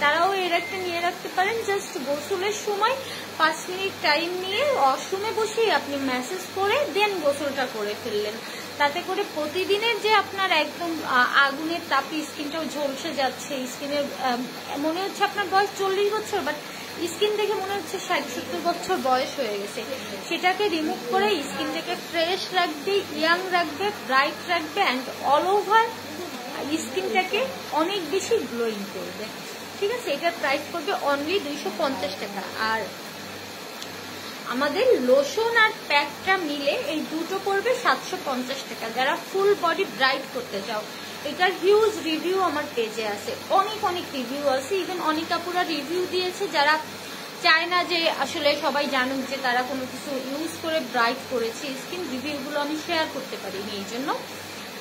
তারাও এর একটা নিয়ে রাখতে পারেন। জাস্ট গোসলের সময় 5 মিনিট টাইম নিয়ে ওয়াশরুমে বসেই আপনি মেসেজ করে দেন গোসলটা করে ফেললেন, তাতে করে প্রতিদিনের যে আপনার একদম আগুনের তাপে স্কিনটাও ঝলসে যাচ্ছে, স্কিনের মনে হচ্ছে আপনার বয়স 40 বছর, বাট স্কিন দেখে মনে হচ্ছে 60-70 বছর বয়স হয়ে গেছে, সেটাকে রিমুভ করে স্কিনটাকে ফ্রেশ রাখবে, ইয়াং রাখবে, ব্রাইট রাখবে অ্যান্ড অল ওভার স্কিনটাকে অনেক বেশি গ্লোয়িং করবে। ঠিক আছে, এটার প্রাইস পড়বে অনলি 250 টাকা। আর আমাদের লোশন আর প্যাকটা মিলে এই দুটো পড়বে 750 টাকা। যারা ফুল বডি ব্রাইট করতে চাও, এটার হিউজ রিভিউ আমার পেজে আছে, অনেক অনেক রিভিউ আছে। ইভেন অনেক আপুরা রিভিউ দিয়েছে যারা চায় না যে আসলে সবাই জানুক যে তারা কোনো কিছু ইউজ করে ব্রাইট করেছে স্কিন, রিভিউগুলো আমি শেয়ার করতে পারিনি, এই জন্য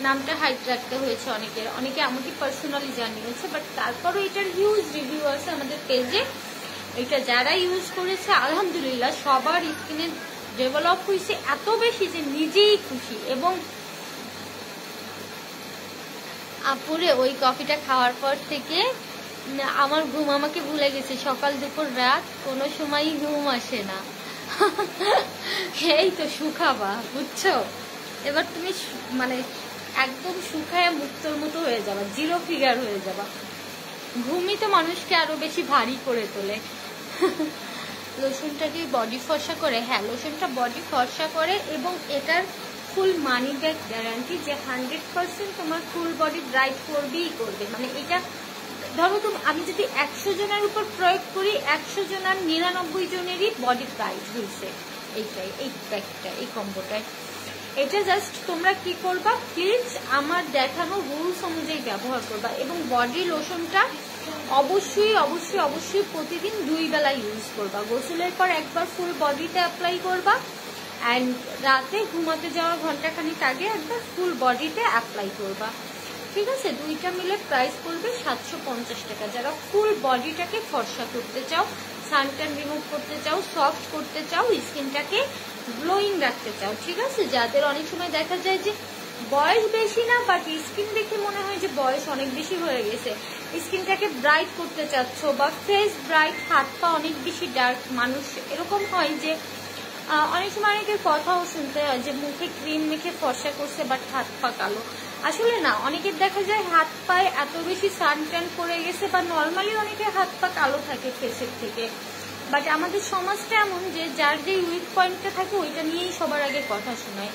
নামটা হাইড রাখতে হয়েছে অনেকের। অনেকে আমাকে পার্সোনালি জানিয়েছে, বাট তারপরও এটার হিউজ রিভিউ আছে আমাদের পেজে। এটা যারা ইউজ করেছে আলহামদুলিল্লাহ সবার স্কিনে ডেভেলপ হয়েছে এত বেশি যে নিজেই খুশি। এবং আপুরে ওই কফিটা খাওয়ার পর থেকে আমার ঘুম আমাকে ভুলে গেছে, সকাল দুপুর রাত কোনো সময় ঘুম আসে না। এই তো শুকাবা, বুঝছো? এবার তুমি মানে একদম শুকায় মুক্তর মতো হয়ে যাবা, জিরো ফিগার হয়ে যাবা। ঘুমই তো মানুষকে আরো বেশি ভারী করে তোলে। লোশনটা কি বডি ফর্সা করে? হ্যাঁ, লোশনটা বডি ফর্সা করে এবং এটার ফুল মানি ব্যাক গ্যারান্টি যে 100% তোমার ফুল বডি ব্রাইট করবেই করবে। মানে এটা ধরো আমি যদি 100 জনের উপর প্রয়োগ করি, 100 জনের 99 জনেরই বডি ব্রাইট হয়েছে এইটাই, এই প্যাকটা, এই কম্বোটায়। এটা জাস্ট তোমরা কি করবা, প্লিজ আমার দেখানো রুলস অনুযায়ী ব্যবহার করবা। এবং বডি লোশনটা অবশ্যই অবশ্যই অবশ্যই প্রতিদিন 2 বেলা ইউজ করবা। গোসলের পর একবার ফুল বডিতে অ্যাপ্লাই করবা অ্যান্ড রাতে ঘুমাতে যাওয়ার ঘন্টাখানিক আগে একবার ফুল বডিতে অ্যাপ্লাই করবা। ঠিক আছে, দুইটা মিলে প্রাইস পড়বে 750 টাকা। যারা ফুল বডিটাকে ফর্সা করতে চাও, সানট্যান রিমুভ করতে চাও, সফট করতে চাও, স্কিনটাকে গ্লোয়িং রাখতে চাও। ঠিক আছে, যাদের অনেক সময় দেখা যায় যে বয়স বেশি না বাট স্কিন দেখে মনে হয় যে বয়স অনেক বেশি হয়ে গেছে, স্কিনটাকে ব্রাইট করতে চাচ্ছ বা ফেস ব্রাইট, হাত পা অনেক বেশি ডার্ক, মানুষ এরকম হয় যে অনেক সময় অনেকের কথাও শুনতে হয় যে মুখে ক্রিম মেখে ফর্সা করছে বাট হাত পা কালো। আসলে না, অনেকের দেখা যায় হাত পায়ে এত বেশি সানট্যান পড়ে গেছে বা নর্মালি অনেকের হাত পা কালো থাকে ফেসের থেকে। বাট আমাদের সমাজটা এমন যে যার যে উইক পয়েন্টটা থাকে ওইটা নিয়েই সবার আগে কথা শোনায়।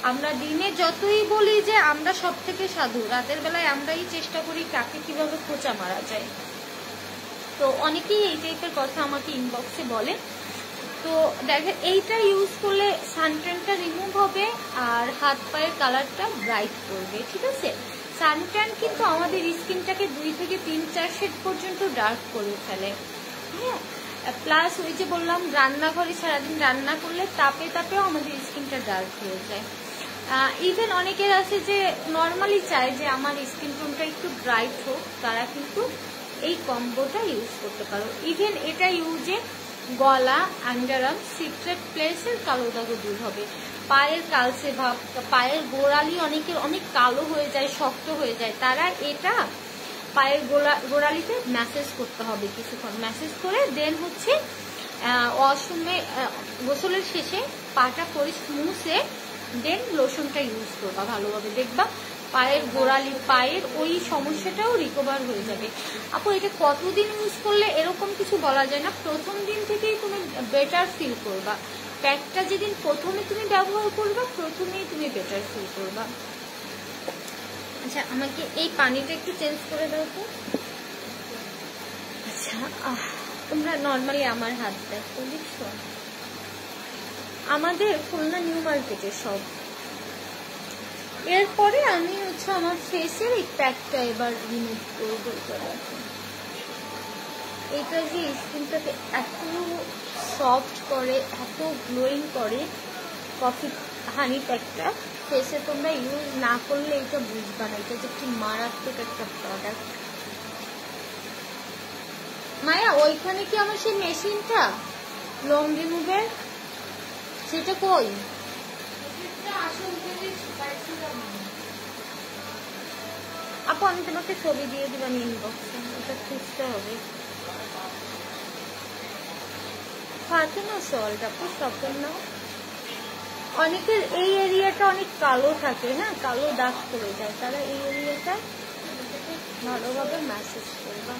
আমরা দিনে যতই বলি যে আমরা সব থেকে সাধু, রাতের বেলায় আমরাই চেষ্টা করি কাকে কিভাবে খোঁচা মারা যায়। তো অনেকেই এই টাইপের কথা আমাকে ইনবক্সে বলে। তো দেখেন, এইটা ইউজ করলে সানট্যানটা রিমুভ হবে আর হাত পায়ের কালারটা ব্রাইট করবে। ঠিক আছে, সানট্যান কিন্তু আমাদের স্কিনটাকে 2 থেকে 3-4 শেড পর্যন্ত ডার্ক করে ফেলে। হ্যাঁ, প্লাস ওই যে বললাম রান্নাঘরে সারাদিন রান্না করলে তাপে তাপেও আমাদের স্কিনটা ডার্ক হয়ে যায়। ইভেন অনেকের আছে যে নর্মালি চায় যে আমার স্কিন টোনটা একটু ব্রাইট হোক, তারা কিন্তু এই কম্বোটা ইউজ করতে পারো। ইভেন এটা ইউজে গলা, আন্ডারআর্ম, সিক্রেট প্লেসের কালো দাগও দূর হবে। পায়ের কালচে ভাব, পায়ের গোড়ালি অনেকের অনেক কালো হয়ে যায়, শক্ত হয়ে যায়, তারা এটা পায়ের গোড়ালিতে ম্যাসেজ করতে হবে কিছুক্ষণ। ম্যাসেজ করে দেন হচ্ছে ওয়াশরুমে গোসলের শেষে পাটা মুছে দেন লোশনটা ইউজ করবা ভালোভাবে, দেখবা পায়ের গোড়ালি, পায়ের ওই সমস্যাটাও রিকভার হয়ে যাবে। আপু এটা কতদিন ইউজ করলে? এরকম কিছু বলা যায় না, প্রথম দিন থেকেই তুমি বেটার ফিল করবা। প্যাকটা যেদিন প্রথমে তুমি ব্যবহার করবা, প্রথমেই তুমি বেটার ফিল করবা। আচ্ছা, আমাকে এই পানিটা একটু চেঞ্জ করে দাও তো। আচ্ছা, তোমরা নর্মালি আমার হাত দেখো, দেখছো আমাদের খুলনা নিউ মার্কেটে সব। এরপরে আমি হচ্ছে আমার ফেসের এই প্যাকটা এবার রিমুভ করবো। এটা যে স্কিনটাকে এত সফট করে, এত গ্লোয়িং করে কফি হানি প্যাকটা, ফেসে তোমরা ইউজ না করলে এটা বুঝবা না এটা যে কি মারাত্মক একটা প্রোডাক্ট। মায়া, ওইখানে কি আমার সেই মেশিনটা লং রিমুভের সেটা কই? আপু আমি তোমাকে ছবি দিয়ে দিলাম ইনবক্সে, ওটা খুঁজতে হবে। ফাতেমা সল্ট আপু, স্বপ্ন না। অনেকের এই এরিয়াটা অনেক কালো থাকে, হ্যাঁ কালো দাগ পড়ে যায়, তারা এই এরিয়াটা ভালোভাবে ম্যাসেজ করবা।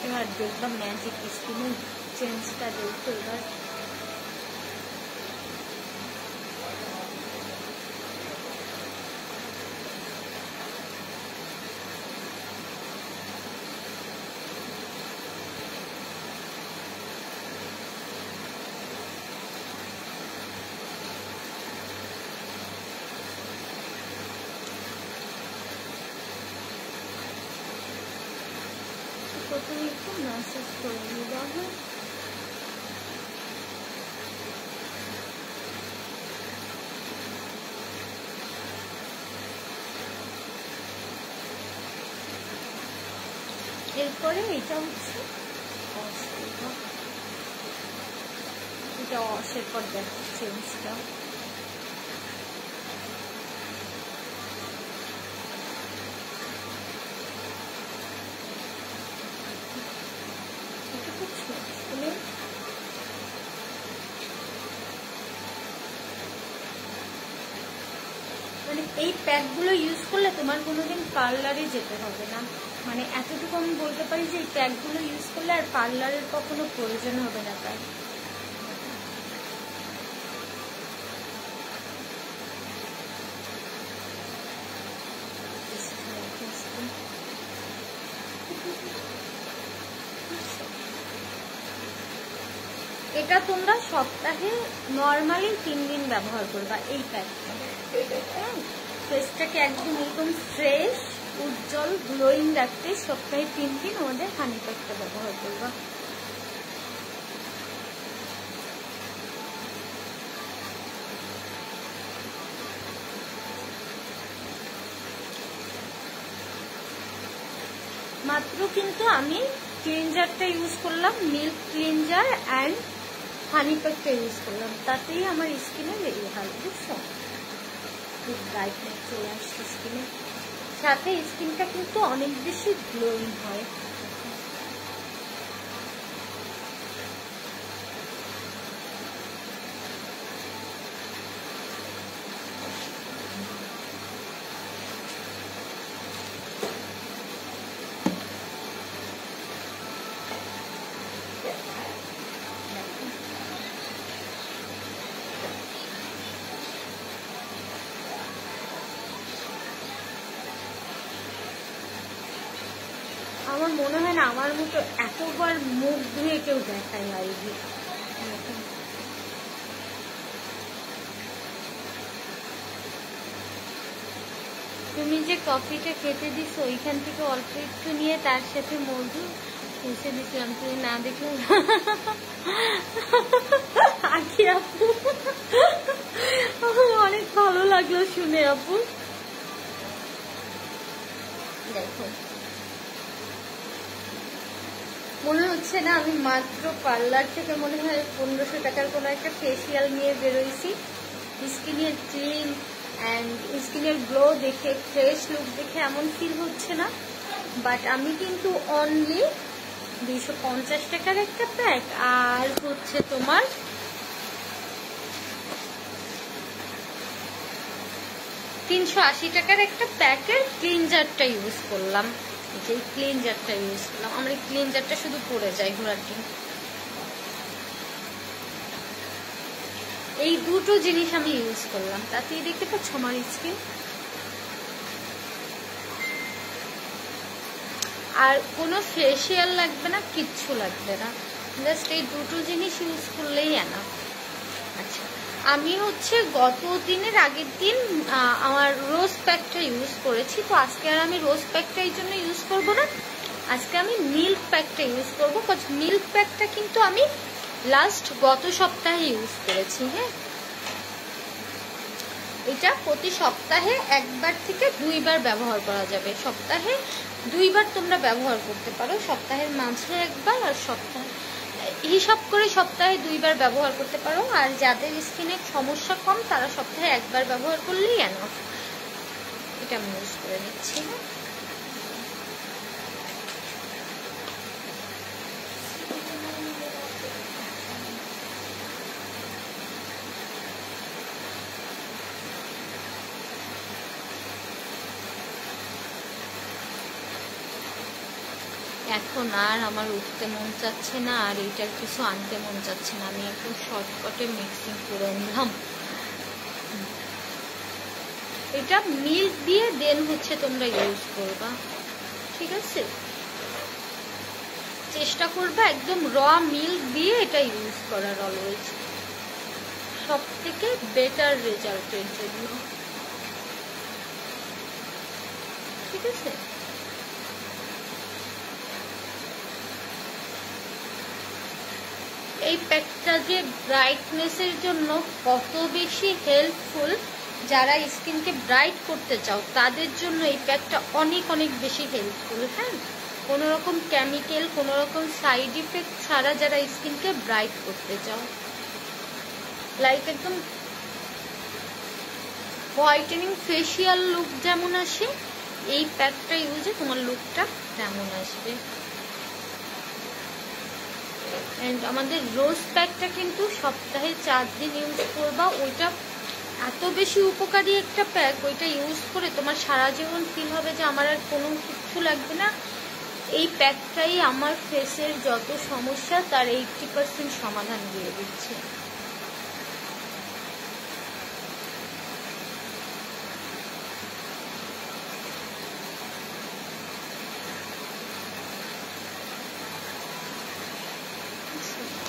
এবার দেখলাম ম্যাজিক স্কিনে চেঞ্জটা দেখতো এবার। প্রথমে একটু ম্যাসেজ করে নিতে হবে। এরপরে এটা হচ্ছে এটা অসের পর দেখো চেঞ্জটা। মানে এই প্যাকগুলো ইউজ করলে তোমার কোনোদিন পার্লারে যেতে হবে না। মানে এতটুকু আমি বলতে পারি যে এই প্যাকগুলো ইউজ করলে আর পার্লারের কখনো প্রয়োজন হবে না। তাই এটা তোমরা সপ্তাহে নর্মালি 3 দিন ব্যবহার করবা এই প্যাকটা। ফেসটাকে একদম একদম ফ্রেশ উজ্জ্বল গ্লোয়িং রাখতে সপ্তাহে 3 দিন আমাদের হানি প্যাকটা ব্যবহার করবা। মাত্র কিন্তু আমি ক্লিনজারটা ইউজ করলাম, মিল্ক ক্লিনজার অ্যান্ড হানি প্যাকটা ইউজ করলাম, তাতেই আমার স্কিনে বেরিয়ে হয়। বুঝছো, খুব ব্রাইটনেস চলে আসছে স্কিনে, সাথে স্কিনটা কিন্তু অনেক বেশি গ্লোয়িং হয়। আমার মনে হয় না আমার মতো এতবার মুখ ধুয়ে কেউ দেখায় লাইভে। তুমি যে কফিটা খেতে দিছো ওইখান থেকে অল্প একটু নিয়ে তার সাথে মধু মিশে দিছিলাম, তুমি না দেখলে। আখি আপু অনেক ভালো লাগলো শুনে আপু। দেখো মনে হচ্ছে না আমি মাত্র পার্লার থেকে মনে হয় 1500 টাকার কোনো একটা ফেসিয়াল নিয়ে বেরোইছি। স্কিনের ক্লিন অ্যান্ড স্কিনের গ্লো দেখে, ফ্রেশ লুক দেখে এমন ফিল হচ্ছে না। বাট আমি কিন্তু অনলি 250 টাকার একটা প্যাক আর হচ্ছে তোমার 380 টাকার একটা প্যাকের ক্লিনজারটা ইউজ করলাম। এই ক্লিনজারটা ইউজ করলাম, আমরা ক্লিনজারটা শুধু পরে যাই ঘোরার দিন। এই দুটো জিনিস আমি ইউজ করলাম, তাতেই দেখতে পাচ্ছ আমার স্কিন। আর কোনো ফেসিয়াল লাগবে না, কিচ্ছু লাগবে না, জাস্ট এই দুটো জিনিস ইউজ করলেই এনাফ। আচ্ছা, আমি হচ্ছে গত দিনের আগের দিন আমার রোজ প্যাকটা ইউজ করেছি, তো আজকে আর আমি রোজ প্যাকটা এই জন্য ইউজ করবো না, আজকে আমি মিল্ক প্যাকটা ইউজ করবো। মিল্ক প্যাকটা কিন্তু আমি লাস্ট গত সপ্তাহে ইউজ করেছি। হ্যাঁ, এটা প্রতি সপ্তাহে 1 বার থেকে 2 বার ব্যবহার করা যাবে। সপ্তাহে 2 বার তোমরা ব্যবহার করতে পারো, সপ্তাহের মাঝে 1 বার আর সপ্তাহে হিসাব করে সপ্তাহে 2 বার ব্যবহার করতে পারো। আর যাদের স্কিনে সমস্যা কম তারা সপ্তাহে 1 বার ব্যবহার করলেই এনাফ। এটা আমি ইউজ করে নিচ্ছি। এখন আর আমার উঠতে মন চাচ্ছে না, আর এইটার কিছু আনতে মন চাচ্ছে না। আমি একটু শর্টকাটে মিক্সিং করে নিলাম। এটা মিল্ক দিয়ে দেন হচ্ছে তোমরা ইউজ করবা, ঠিক আছে? চেষ্টা করবা একদম র মিল্ক দিয়ে এটা ইউজ করার, অলওয়েজ সব থেকে বেটার রেজাল্টের জন্য, ঠিক আছে? এই প্যাকটা যে ব্রাইটনেসের জন্য কত বেশি হেল্পফুল, যারা স্কিনকে ব্রাইট করতে চাও তাদের জন্য এই প্যাকটা অনেক অনেক বেশি হেল্পফুল। হ্যাঁ, কোনো রকম কেমিক্যাল, কোনো রকম সাইড ইফেক্ট ছাড়া যারা স্কিনকে ব্রাইট করতে চাও, লাইক একদম হোয়াইটেনিং ফেসিয়াল লুক যেমন আসে, এই প্যাকটা ইউজে তোমার লুকটা তেমন আসবে। এন্ড আমাদের রোজ প্যাকটা কিন্তু সপ্তাহে 4 দিন ইউজ করবা। ওইটা এত বেশি উপকারী একটা প্যাক, ওইটা ইউজ করে তোমার সারা জীবন ফিল হবে যে আমার আর কোনো কিছু লাগবে না। এই প্যাকটাই আমার ফেসের যত সমস্যা তার 80% সমাধান দিয়ে দিচ্ছে।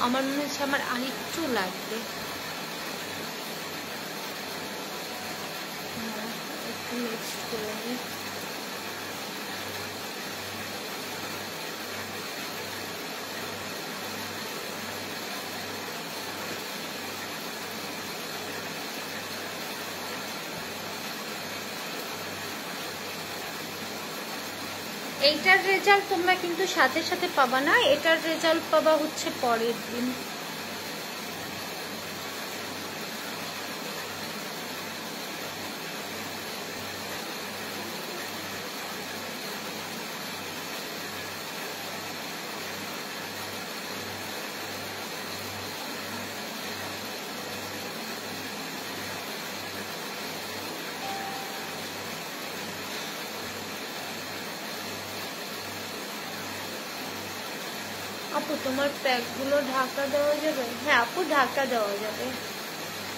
আমার মনে হচ্ছে আমার আরেকটু লাগবে, একটু মিক্স করে নিই। এইটার রেজাল্ট তোমরা কিন্তু সাথে সাথে পাবা না, এটার রেজাল্ট পাবা হচ্ছে পরের দিন। আপু তোমার প্যাকগুলো ঢাকা দেওয়া যাবে? হ্যাঁ আপু, ঢাকা দেওয়া যাবে,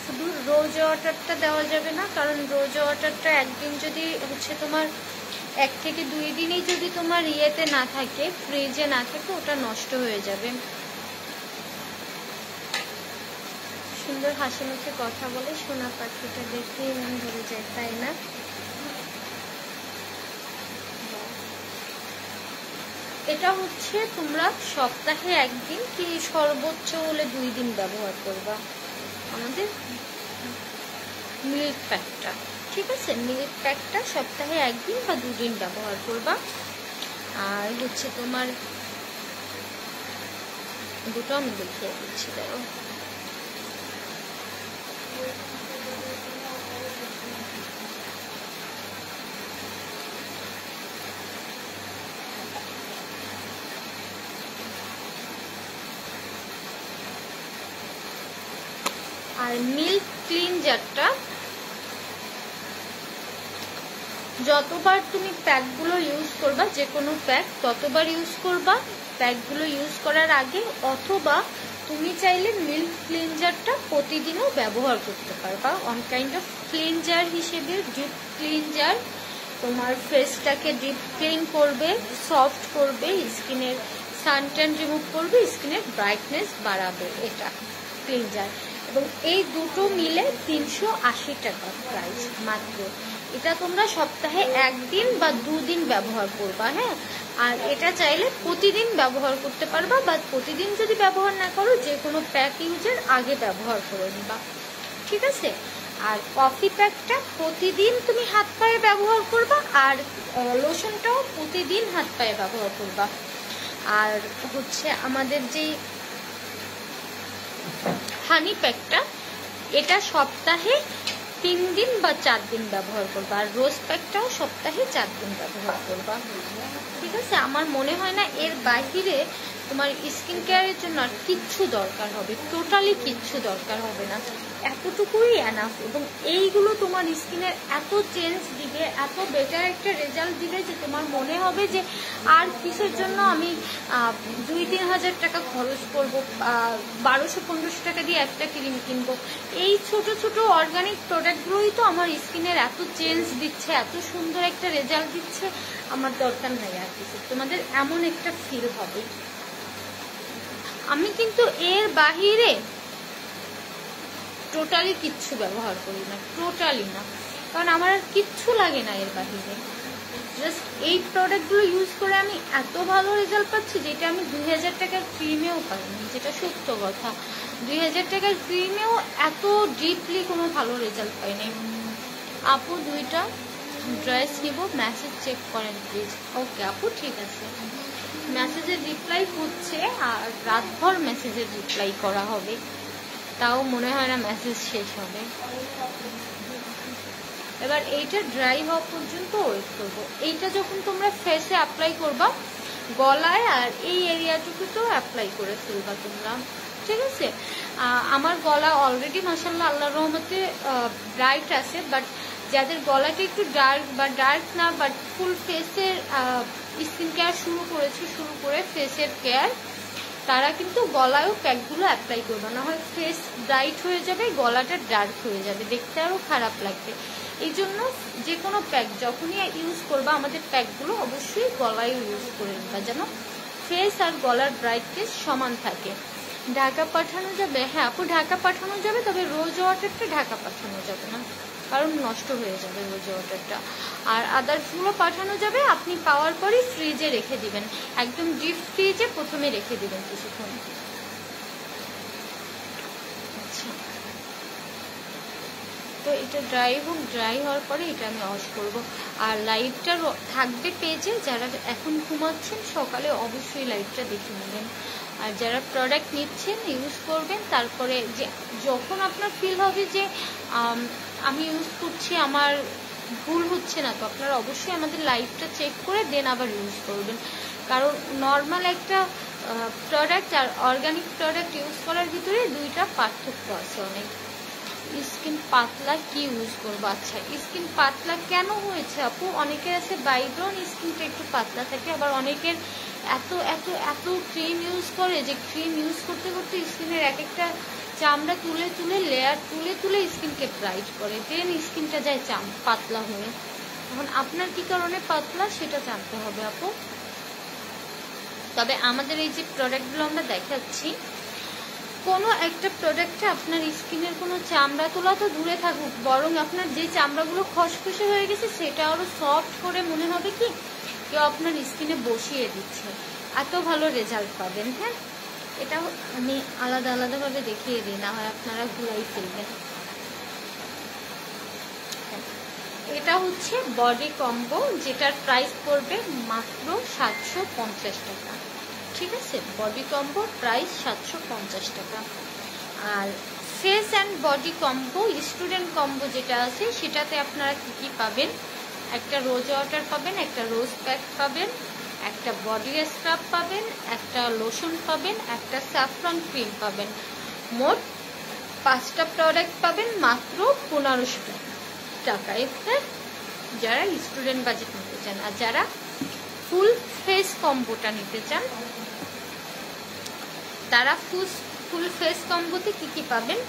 শুধু রোজ ওয়াটারটা দেওয়া যাবে না, কারণ রোজ ওয়াটারটা একদিন যদি হচ্ছে তোমার 1 থেকে 2 দিনই যদি তোমার ইয়েতে না থাকে, ফ্রিজে না থাকে, ওটা নষ্ট হয়ে যাবে। সুন্দর হাসি মুখে কথা বলে সোনা পাখিটা দেখে মন ধরে যায়, তাই না? এটা হচ্ছে তোমরা সপ্তাহে 1 দিন কি সর্বোচ্চ হলে 2 দিন ব্যবহার করবা আমাদের মিল্ক প্যাকটা, ঠিক আছে? মিল্ক প্যাকটা সপ্তাহে 1 দিন বা 2 দিন ব্যবহার করবা। আর হচ্ছে তোমার দুটো আমি দেখিয়ে দিচ্ছি, দেখো। আর মিল্ক ক্লিনজারটা যতবার তুমি প্যাকগুলো ইউজ করবা, যে কোনো প্যাক ততবার ইউজ করবা প্যাকগুলো ইউজ করার আগে, অথবা তুমি চাইলে মিল্ক ক্লিনজারটা প্রতিদিনও ব্যবহার করতে পারবা অন কাইন্ড অফ ক্লিনজার হিসেবে। ডিপ ক্লিনজার তোমার ফেসটাকে ডিপ ক্লিন করবে, সফট করবে, স্কিনের সানট্যান রিমুভ করবে, স্কিনের ব্রাইটনেস বাড়াবে, এটা ক্লিনজার। এবং এই দুটো মিলে 380 টাকা প্রাইস মাত্র। এটা তোমরা সপ্তাহে 1 দিন বা 2 দিন ব্যবহার করবা। হ্যাঁ, আর এটা চাইলে প্রতিদিন ব্যবহার করতে পারবা, বা প্রতিদিন যদি ব্যবহার না করো, যে কোনো প্যাক ইউজের আগে ব্যবহার করে নিবা, ঠিক আছে? আর কফি প্যাকটা প্রতিদিন তুমি হাত পায়ে ব্যবহার করবা, আর লোশনটাও প্রতিদিন হাত পায়ে ব্যবহার করবা। আর হচ্ছে আমাদের যেই হানি প্যাকটা, এটা সপ্তাহে 3 দিন বা 4 দিন ব্যবহার করবা। আর রোজ প্যাকটাও সপ্তাহে 4 দিন ব্যবহার করবা, ঠিক আছে? আমার মনে হয় না এর বাহিরে তোমার স্কিন কেয়ারের জন্য আর কিচ্ছু দরকার হবে, টোটালি কিচ্ছু দরকার হবে না, এতটুকুই এনাফ। এবং এইগুলো তোমার স্কিনের এত চেঞ্জ দিবে, এত বেটার একটা রেজাল্ট দিবে যে তোমার মনে হবে যে আর কিসের জন্য আমি 2-3 হাজার টাকা খরচ করবো, 1200-1500 টাকা দিয়ে একটা ক্রিম কিনবো। এই ছোট ছোট অর্গানিক প্রোডাক্টগুলোই তো আমার স্কিনের এত চেঞ্জ দিচ্ছে, এত সুন্দর একটা রেজাল্ট দিচ্ছে, আমার দরকার নাই আর কিছু। তোমাদের এমন একটা ফিল হবে। আমি কিন্তু এর বাহিরে টোটালি কিচ্ছু ব্যবহার করি না, টোটালি না, কারণ আমার আর কিচ্ছু লাগে না এর বাহিরে। জাস্ট এই প্রোডাক্টগুলো ইউজ করে আমি এত ভালো রেজাল্ট পাচ্ছি যেটা আমি 2000 টাকার ক্রিমেও পাইনি, যেটা সত্য কথা। 2000 টাকার ক্রিমেও এত ডিপলি কোনো ভালো রেজাল্ট পাইনি। আপু 2টা ড্রেস নিব, মেসেজ চেক করেন প্লিজ। ওকে আপু, ঠিক আছে। মেসেজের রিপ্লাই হচ্ছে, আর রাতভর মেসেজের রিপ্লাই করা হবে, তাও মনে হয় না মেসেজ শেষ হবে। এবার এইটা ড্রাই হওয়া পর্যন্ত ওয়েট করবো। এইটা যখন তোমরা ফেসে অ্যাপ্লাই করবা, গলায় আর এই এরিয়াটুকুতেও অ্যাপ্লাই করে ফেলবা তোমরা, ঠিক আছে? আমার গলা অলরেডি মাশাআল্লাহ আল্লাহর রহমতে ব্রাইট আছে, বাট যাদের গলাটা একটু ডার্ক বা ডার্ক না, বাট ফুল ফেসের স্কিন কেয়ার শুরু করে ফেসের কেয়ার, তারা কিন্তু গলায়ও প্যাকগুলো অ্যাপ্লাই করবে, না হয় ফেস ব্রাইট হয়ে যাবে, গলাটা ডার্ক হয়ে যাবে, দেখতে আরও খারাপ লাগবে। এই জন্য যে কোনো প্যাক যখনই ইউজ করবা, আমাদের প্যাকগুলো অবশ্যই গলায় ইউজ করে নেবা, যেন ফেস আর গলার ব্রাইটনেস সমান থাকে। ঢাকা পাঠানো যাবে? হ্যাঁ আপু, ঢাকা পাঠানো যাবে, তবে রোজ ওয়াটারটা ঢাকা পাঠানো যাবে না, কারণ নষ্ট হয়ে যাবে রোজ ওয়াটারটা। আর আদার্সগুলো পাঠানো যাবে, আপনি পাওয়ার পরই ফ্রিজে রেখে দিবেন, একদম ডিপ ফ্রিজে প্রথমে রেখে দিবেন কিছুক্ষণ। আচ্ছা, তো এটা ড্রাই হোক, ড্রাই হওয়ার পরে এটা আমি ওয়াশ করব। আর লাইভটা থাকবে পেজে, যারা এখন ঘুমাচ্ছেন সকালে অবশ্যই লাইভটা দেখে নেবেন। আর যারা প্রোডাক্ট নিচ্ছেন, ইউজ করবেন, তারপরে যে যখন আপনার ফিল হবে যে আমি ইউজ করছি, আমার ভুল হচ্ছে না, তো আপনারা অবশ্যই আমাদের লাইভটা চেক করে দেন আবার ইউজ করবেন। কারণ নর্মাল একটা প্রোডাক্ট আর অর্গানিক প্রোডাক্ট ইউজ করার ভিতরে 2টা পার্থক্য আছে অনেক। স্কিন পাতলা কি ইউজ করবো? আচ্ছা, স্কিন পাতলা কেন হয়েছে আপু? অনেকের আছে বাইব্রন স্কিনটা একটু পাতলা থাকে, আবার অনেকের এত এত এত ক্রিম ইউজ করে যে ক্রিম ইউজ করতে করতে স্কিনের এক একটা চামড়া তুলে তুলে লেয়ার তুলে তুলে স্কিনকে ব্রাইট করে, দেন স্কিনটা যায় পাতলা হয়ে। এখন আপনার কি কারণে পাতলা সেটা জানতে হবে আপু। তবে আমাদের এই যে প্রোডাক্টগুলো আমরা দেখাচ্ছি, কোনো একটা প্রোডাক্টে আপনার স্কিনের কোনো চামড়া তোলা তো দূরে থাকুক, বরং আপনার যে চামড়াগুলো খসখসে হয়ে গেছে সেটা আরো সফট করে মনে হবে কি কেউ আপনার স্কিনে বসিয়ে দিচ্ছে, এত ভালো রেজাল্ট পাবেন। হ্যাঁ, এটা আমি আলাদা আলাদাভাবে দেখিয়ে দিই, না হয় আপনারা ঘুরাই ফেলবেন। এটা হচ্ছে বডি কম্বো, যেটার প্রাইস পড়বে মাত্র 750 টাকা, ঠিক আছে? বডি কম্বো প্রাইস 750 টাকা। আর face and body combo, student combo যেটা আছে, সেটাতে আপনারা কি কি পাবেন? একটা রোজ ওয়াটার পাবেন, একটা রোজ প্যাক পাবেন, একটা বডি স্ক্রাব পাবেন, একটা লোশন পাবেন, একটা স্যাফরন ক্রিম পাবেন। মোট 5টা প্রোডাক্ট পাবেন মাত্র 1500 টাকায়, যারা স্টুডেন্ট বাজেট নিতে চান। আর যারা ফুল ফেস কম্বোটা নিতে চান, তারা ফুল ফেস কম্বোতে কি কি পাবেন?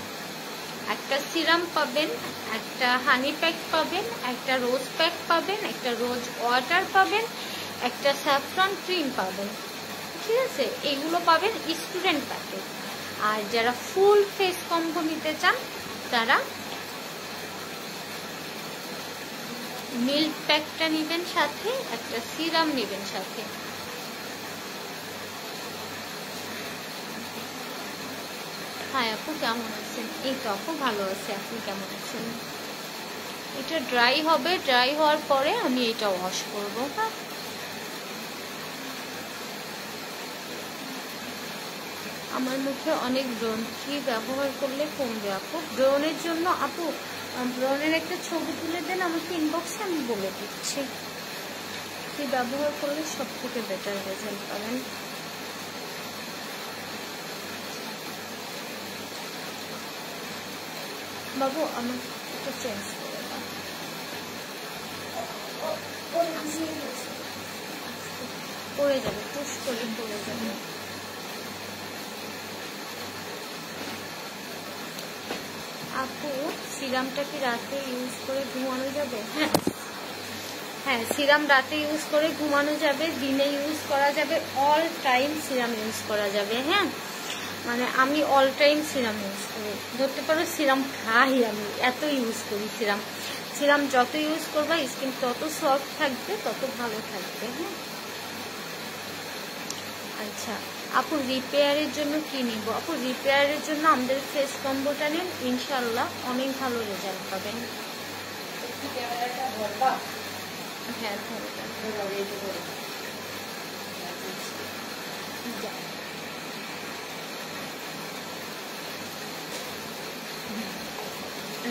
একটা সিরাম পাবেন, একটা হানি প্যাক পাবেন, একটা রোজ প্যাক পাবেন, একটা রোজ ওয়াটার পাবেন, একটা স্যাফরন ক্রিম পাবেন, ঠিক আছে? এগুলো পাবেন স্টুডেন্ট প্যাকে। আর যারা ফুল ফেস কম্বো নিতে চান, তারা মিল্ক প্যাকটা নেবেন সাথে, একটা সিরাম নেবেন সাথে। হাই আপু, কেমন আছেন? এই তো আপু ভালো আছে, আপনি কেমন আছেন? এটা ড্রাই হবে, ড্রাই হওয়ার পরে আমি এটা ওয়াশ করবো। হ্যাঁ, আমার মুখে অনেক ব্রণ, কি ব্যবহার করলে কমবে আপু? ব্রণের জন্য আপু, ব্রণের একটা ছবি তুলে দেন আমাকে ইনবক্সে, আমি বলে দিচ্ছি কি ব্যবহার করলে সব থেকে বেটার রেজাল্ট পাবেন। বাবু আমার একটু চেঞ্জ করে দাও। পড়ে যাবে, পুশ করে পড়ে যাবে। আপু সিরামটা কি রাতে ইউজ করে ঘুমানো যাবে? হ্যাঁ হ্যাঁ, সিরাম রাতে ইউজ করে ঘুমানো যাবে, দিনে ইউজ করা যাবে, অল টাইম সিরাম ইউজ করা যাবে। হ্যাঁ, মানে আমি অল টাইম সিরাম ইউজ করি, ধরতে পারো সিরাম খাই, আমি এত ইউজ করি সিরাম। সিরাম যত ইউজ করবা স্কিন তত সফট থাকবে, তত ভালো থাকবে। হ্যাঁ আচ্ছা আপু রিপেয়ারের জন্য কি নিব? আপু রিপেয়ারের জন্য আমাদের ফেস কম্বোটা নিন, ইনশাল্লাহ অনেক ভালো রেজাল্ট পাবেন। হ্যাঁ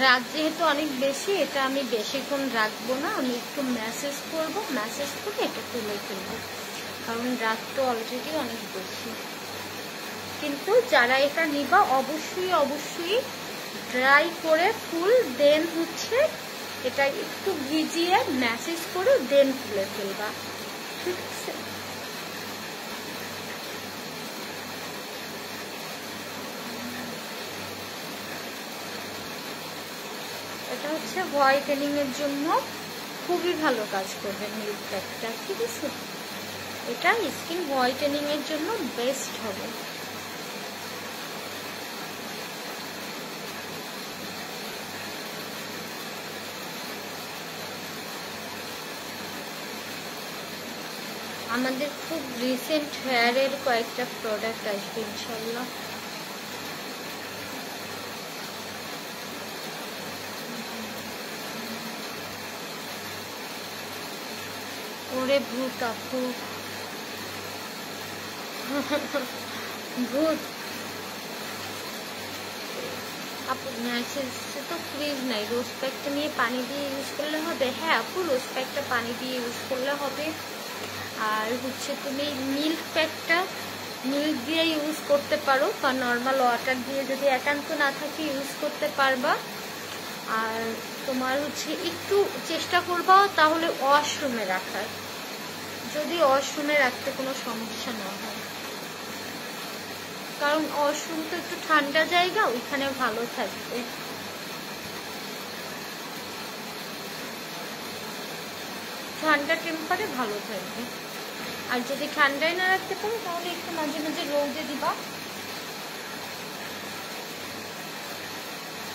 রাত যেহেতু অনেক বেশি, এটা আমি বেশিক্ষণ রাখবো না, আমি একটু ম্যাসেজ করবো, ম্যাসেজ করে এটা তুলে ফেলবো, কারণ রাত তো অলরেডি অনেক বেশি। কিন্তু যারা এটা নিবা অবশ্যই অবশ্যই ড্রাই করে ফুল, দেন হচ্ছে এটা একটু ভিজিয়ে ম্যাসেজ করে দেন তুলে ফেলবা, ঠিক আছে? এটা হচ্ছে হোয়াইটেনিং এর জন্য খুবই ভালো কাজ করবে মিল্ক প্যাকটা, ঠিক আছে? এটা স্কিন হোয়াইটেনিং এর জন্য বেস্ট হবে। আমাদের খুব রিসেন্ট হেয়ারের কয়েকটা প্রোডাক্ট আসবে ইনশাল্লাহ। ওরে ভূত আপু, ভূত আপু ম্যাসেজে তো ফ্রিজ নাই, রোজ প্যাকটা নিয়ে পানি দিয়ে ইউজ করলে হবে। হ্যাঁ আপু রোজ প্যাকটা পানি দিয়ে ইউজ করলে হবে। আর হচ্ছে তুমি মিল্ক প্যাকটা মিল্ক দিয়ে ইউজ করতে পারো, বা নর্মাল ওয়াটার দিয়ে যদি একান্ত না থাকে ইউজ করতে পারবা। আর তোমার হচ্ছে একটু চেষ্টা করবা তাহলে ওয়াশরুমে রাখার, যদি ওয়াশরুমে রাখতে কোনো সমস্যা না হয়, কারণ ওয়াশরুম তো একটু ঠান্ডা জায়গা, ওইখানে ভালো থাকবে। ঠান্ডা টেম্পারে ভালো থাকবে। আর যদি ঠান্ডায় না রাখতে পারো তাহলে একটু মাঝে মাঝে রোদে দিবা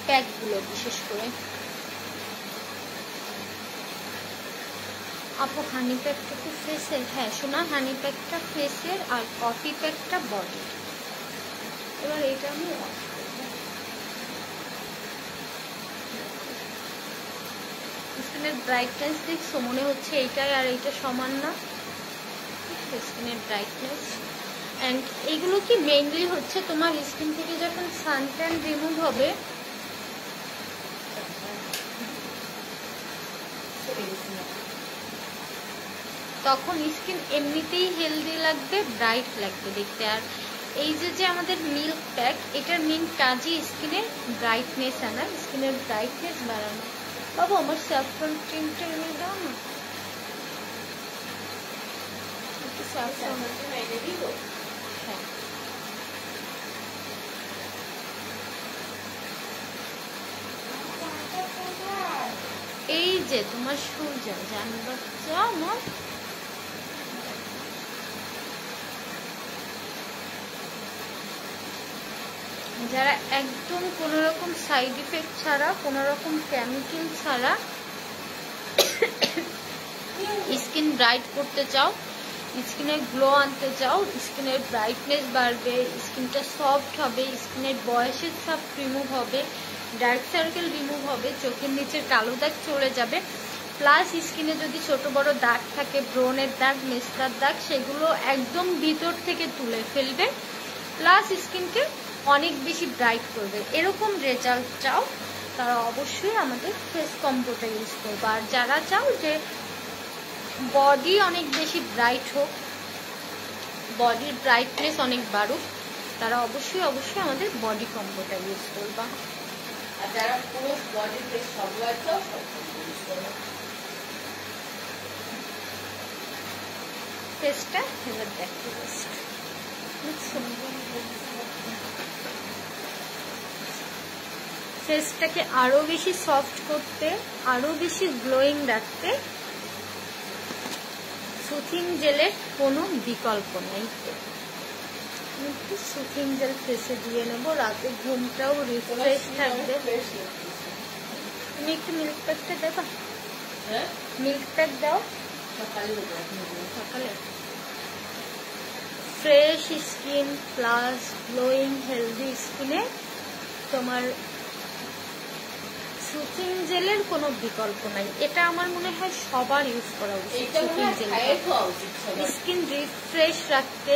প্যাকগুলো, বিশেষ করে। আপু হানি প্যাকটা কি ফেসের? হ্যাঁ শোনা, হানি প্যাকটা ফেসের আর কফি প্যাকটা বডি। এবার এটা আমি স্কিনের ব্রাইটনেস দেখছো, মনে হচ্ছে এইটাই আর এইটা সমান না, স্কিনের ব্রাইটনেস। অ্যান্ড এইগুলো কি মেইনলি হচ্ছে তোমার স্কিন থেকে যখন সানট্যান রিমুভ হবে তখন স্কিন এমনিতেই হেলদি লাগবে, ব্রাইট লাগবে দেখতে। আর এই যে আমাদের মিল্ক প্যাক, এটার মেইন কাজই স্কিনের ব্রাইটনেস আনা, স্কিনের ব্রাইটনেস বাড়ানো। বাবু আমার স্যাফরন ক্রিমটা এনে দাও না, একটু স্যাফরন এনে দিব। হ্যাঁ এই যে তোমার সূর্যা জান বাচ্চা আমার, যারা একদম কোনো রকম সাইড ইফেক্ট ছাড়া, কোনো রকম কেমিক্যাল ছাড়া স্কিন ব্রাইট করতে চাও, স্কিনের গ্লো আনতে চাও, স্কিনের ব্রাইটনেস বাড়বে, স্কিনটা সফট হবে, স্কিনের বয়সের ছাপ রিমুভ হবে, ডার্ক সার্কেল রিমুভ হবে, চোখের নিচের কালো দাগ চলে যাবে, প্লাস স্কিনে যদি ছোট বড় দাগ থাকে, ব্রনের দাগ, মেস্তার দাগ, সেগুলো একদম ভিতর থেকে তুলে ফেলবে, প্লাস স্কিনকে অনেক বেশি ব্রাইট করবে। এরকম রেজাল্ট চাও তারা অবশ্যই আমাদের ফেস কম্বোটা ইউজ করবে। আর যারা চাও যে বডি অনেক বেশি ব্রাইট হোক, বডির ব্রাইটনেস অনেক বাড়ুক, তারা অবশ্যই অবশ্যই আমাদের বডি কম্বোটা ইউজ করবা। আর যারা পুরো বডি ফ্রেশ সবগুলো সব ইউজ করো। ফেসটা এবার দেখো ফেসটাকে আরো বেশি সফট করতে, আরো বেশি গ্লোয়িং রাখতে সুথিং জেলের কোনো বিকল্প নেই। একটু সুথিং জেল ফেসে দিয়ে নেবো, রাতে ঘুমটাও রিফ্রেশ থাকবে। তুমি একটু মিল্ক প্যাকটা দেবা? মিল্ক প্যাক দাও সকালে। Fresh skin plus glowing healthy স্কিনে তোমার সুথিং জেলের কোনো বিকল্প নাই। এটা আমার মনে হয় সবার ইউজ করা উচিত। সুথিং জেল স্কিন রিফ্রেশ রাখতে,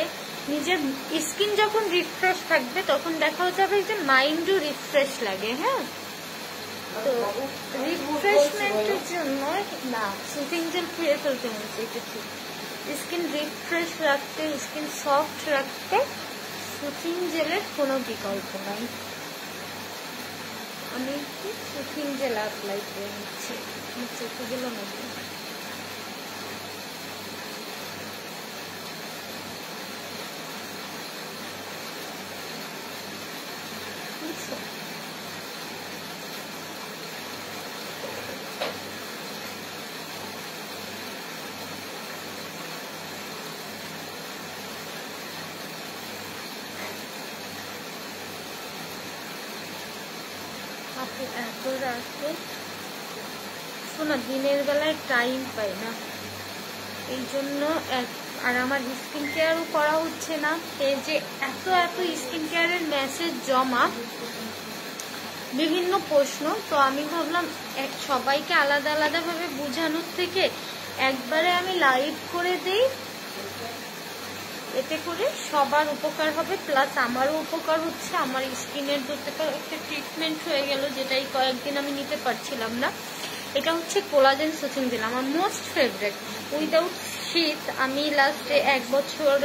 নিজের স্কিন যখন রিফ্রেশ থাকবে তখন দেখা যাবে যে মাইন্ডও রিফ্রেশ লাগে। হ্যাঁ, তো রিফ্রেশমেন্টের জন্য না সুথিং জেল খেয়ে ফেলতে হচ্ছে, এটা ঠিক। স্কিন রিফ্রেশ রাখতে, স্কিন সফট রাখতে সুথিং জেলের কোনো বিকল্প নাই। আমি একটু সুথিং জেল অ্যাপ্লাই করে নিচ্ছি, চোখগুলো নেব। এত রাতে শোনা, দিনের বেলায় টাইম পাই না, এই জন্য। আর আমার স্কিন কেয়ারও করা হচ্ছে না। এই যে এত স্কিন কেয়ারের মেসেজ জমা, বিভিন্ন প্রশ্ন, তো আমি ভাবলাম সবাইকে আলাদা আলাদা ভাবে বোঝানোর থেকে একবারে আমি লাইভ করে দেই, এতে করে সবার উপকার হবে, প্লাস আমারও উপকার হচ্ছে। আমার স্কিনের ধরতে পারে একটা ট্রিটমেন্ট হয়ে গেল, যেটাই কয়েকদিন আমি নিতে পারছিলাম না। এটা হচ্ছে কোলাজেন সুথিং জেল, আমার মোস্ট ফেভারিট। উইদাউট শীত আমি লাস্টে এক বছর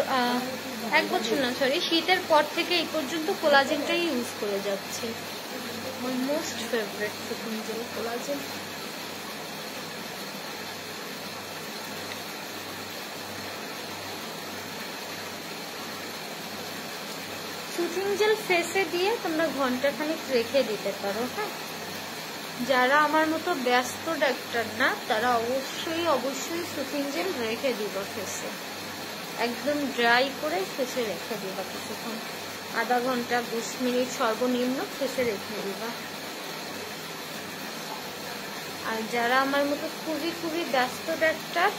না সরি, শীতের পর থেকে এই পর্যন্ত কোলাজেনটাই ইউজ করে যাচ্ছি। আমার most favourite soothing jail collagen. Soothing jail ফেসে দিয়ে তোমরা ঘন্টাখানিক রেখে দিতে পারো। হ্যাঁ, যারা আমার মতো ব্যস্ত ডাক্তার না, তারা অবশ্যই সুথিং জেল রেখে দিবা ফেসে, একদম ড্রাই করে ফেসে রেখে দিবা কিছুক্ষণ, আধা ঘন্টা 20 মিনিট সর্বনিম্ন ফেসে রেখে দিবা। আর যারা আমার মতো খুবই ব্যস্ত ডাক্তার,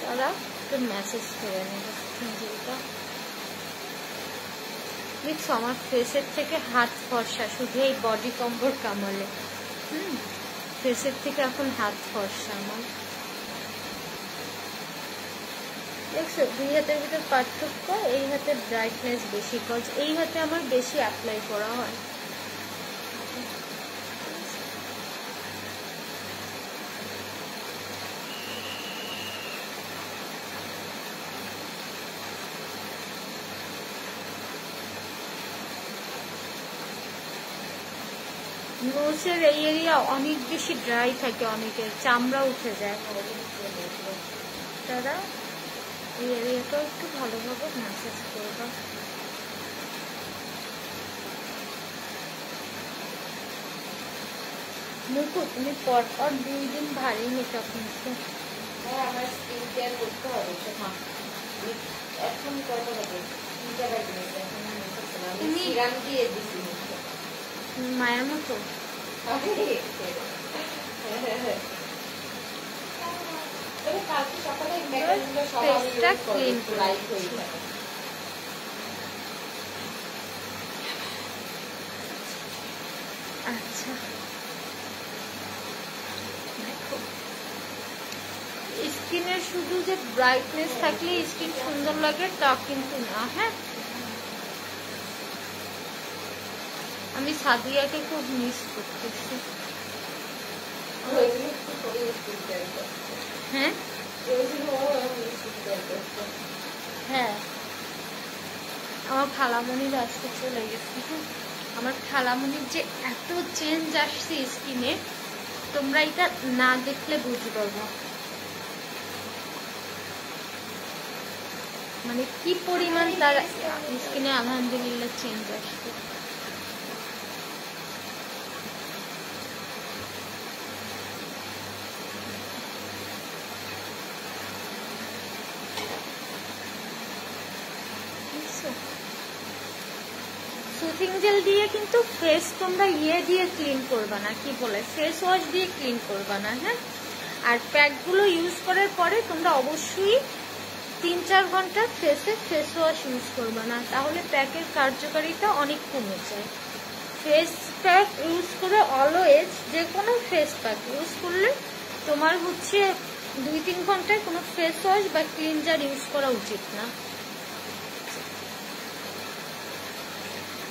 তারা একটু মেসেজ করে নেবে সুথিং জেলটা। দেখছো আমার ফেসের থেকে হাত ফর্সা, শুধু এই বডি কম্বর কামালে। ফেসের থেকে এখন হাত ফর্সা আমার। দেখছো দুই হাতের ভিতর পার্থক্য, এই হাতের ব্রাইটনেস বেশি, কজ এই হাতে আমার বেশি অ্যাপ্লাই করা হয়। নোজের এই এরিয়া অনেক বেশি ড্রাই থাকে, অনেকের চামড়া উঠে যায়, তারা এই এরিয়াটাও একটু ভালোভাবে ম্যাসেজ করবা। মুকু, তুমি পরপর 2 দিন ভারী মেকআপ নিচ্ছো। হ্যাঁ, আমার স্কিন কেয়ার করতে হবে। এখন কয়টা হবে? 3টা বাজে। তুমি সিরাম দিয়ে দিছি মায়ের মতো। আচ্ছা, স্কিনের শুধু যে ব্রাইটনেস থাকলে স্কিন সুন্দর লাগে তা কিন্তু না। হ্যাঁ, আমি সাদিয়াকে খুব মিস করতেছি। হ্যাঁ হ্যাঁ, আমার খালামণির আজকে চলে গেছে। আমার খালামুনির যে এত চেঞ্জ আসছে স্কিনে, তোমরা এটা না দেখলে বুঝতে পারবো মানে কি পরিমাণ তার স্কিনে আলহামদুলিল্লাহ চেঞ্জ আসছে। সুথিং জেল দিয়ে কিন্তু ফেস তোমরা দিয়ে ক্লিন করবা না, কি বলে ফেস ওয়াশ দিয়ে ক্লিন করবা না, হ্যাঁ। আর প্যাকগুলো ইউজ করার পরে তোমরা অবশ্যই 3-4 ঘন্টা ফেসে ফেস ওয়াশ ইউজ করবা না, তাহলে প্যাকের কার্যকারিতা অনেক কমে যায়। ফেস প্যাক ইউজ করে অলওয়েজ যে কোনো ফেস প্যাক ইউজ করলে তোমার হচ্ছে 2-3 ঘন্টায় কোনো ফেস ওয়াশ বা ক্লিনজার ইউজ করা উচিত না।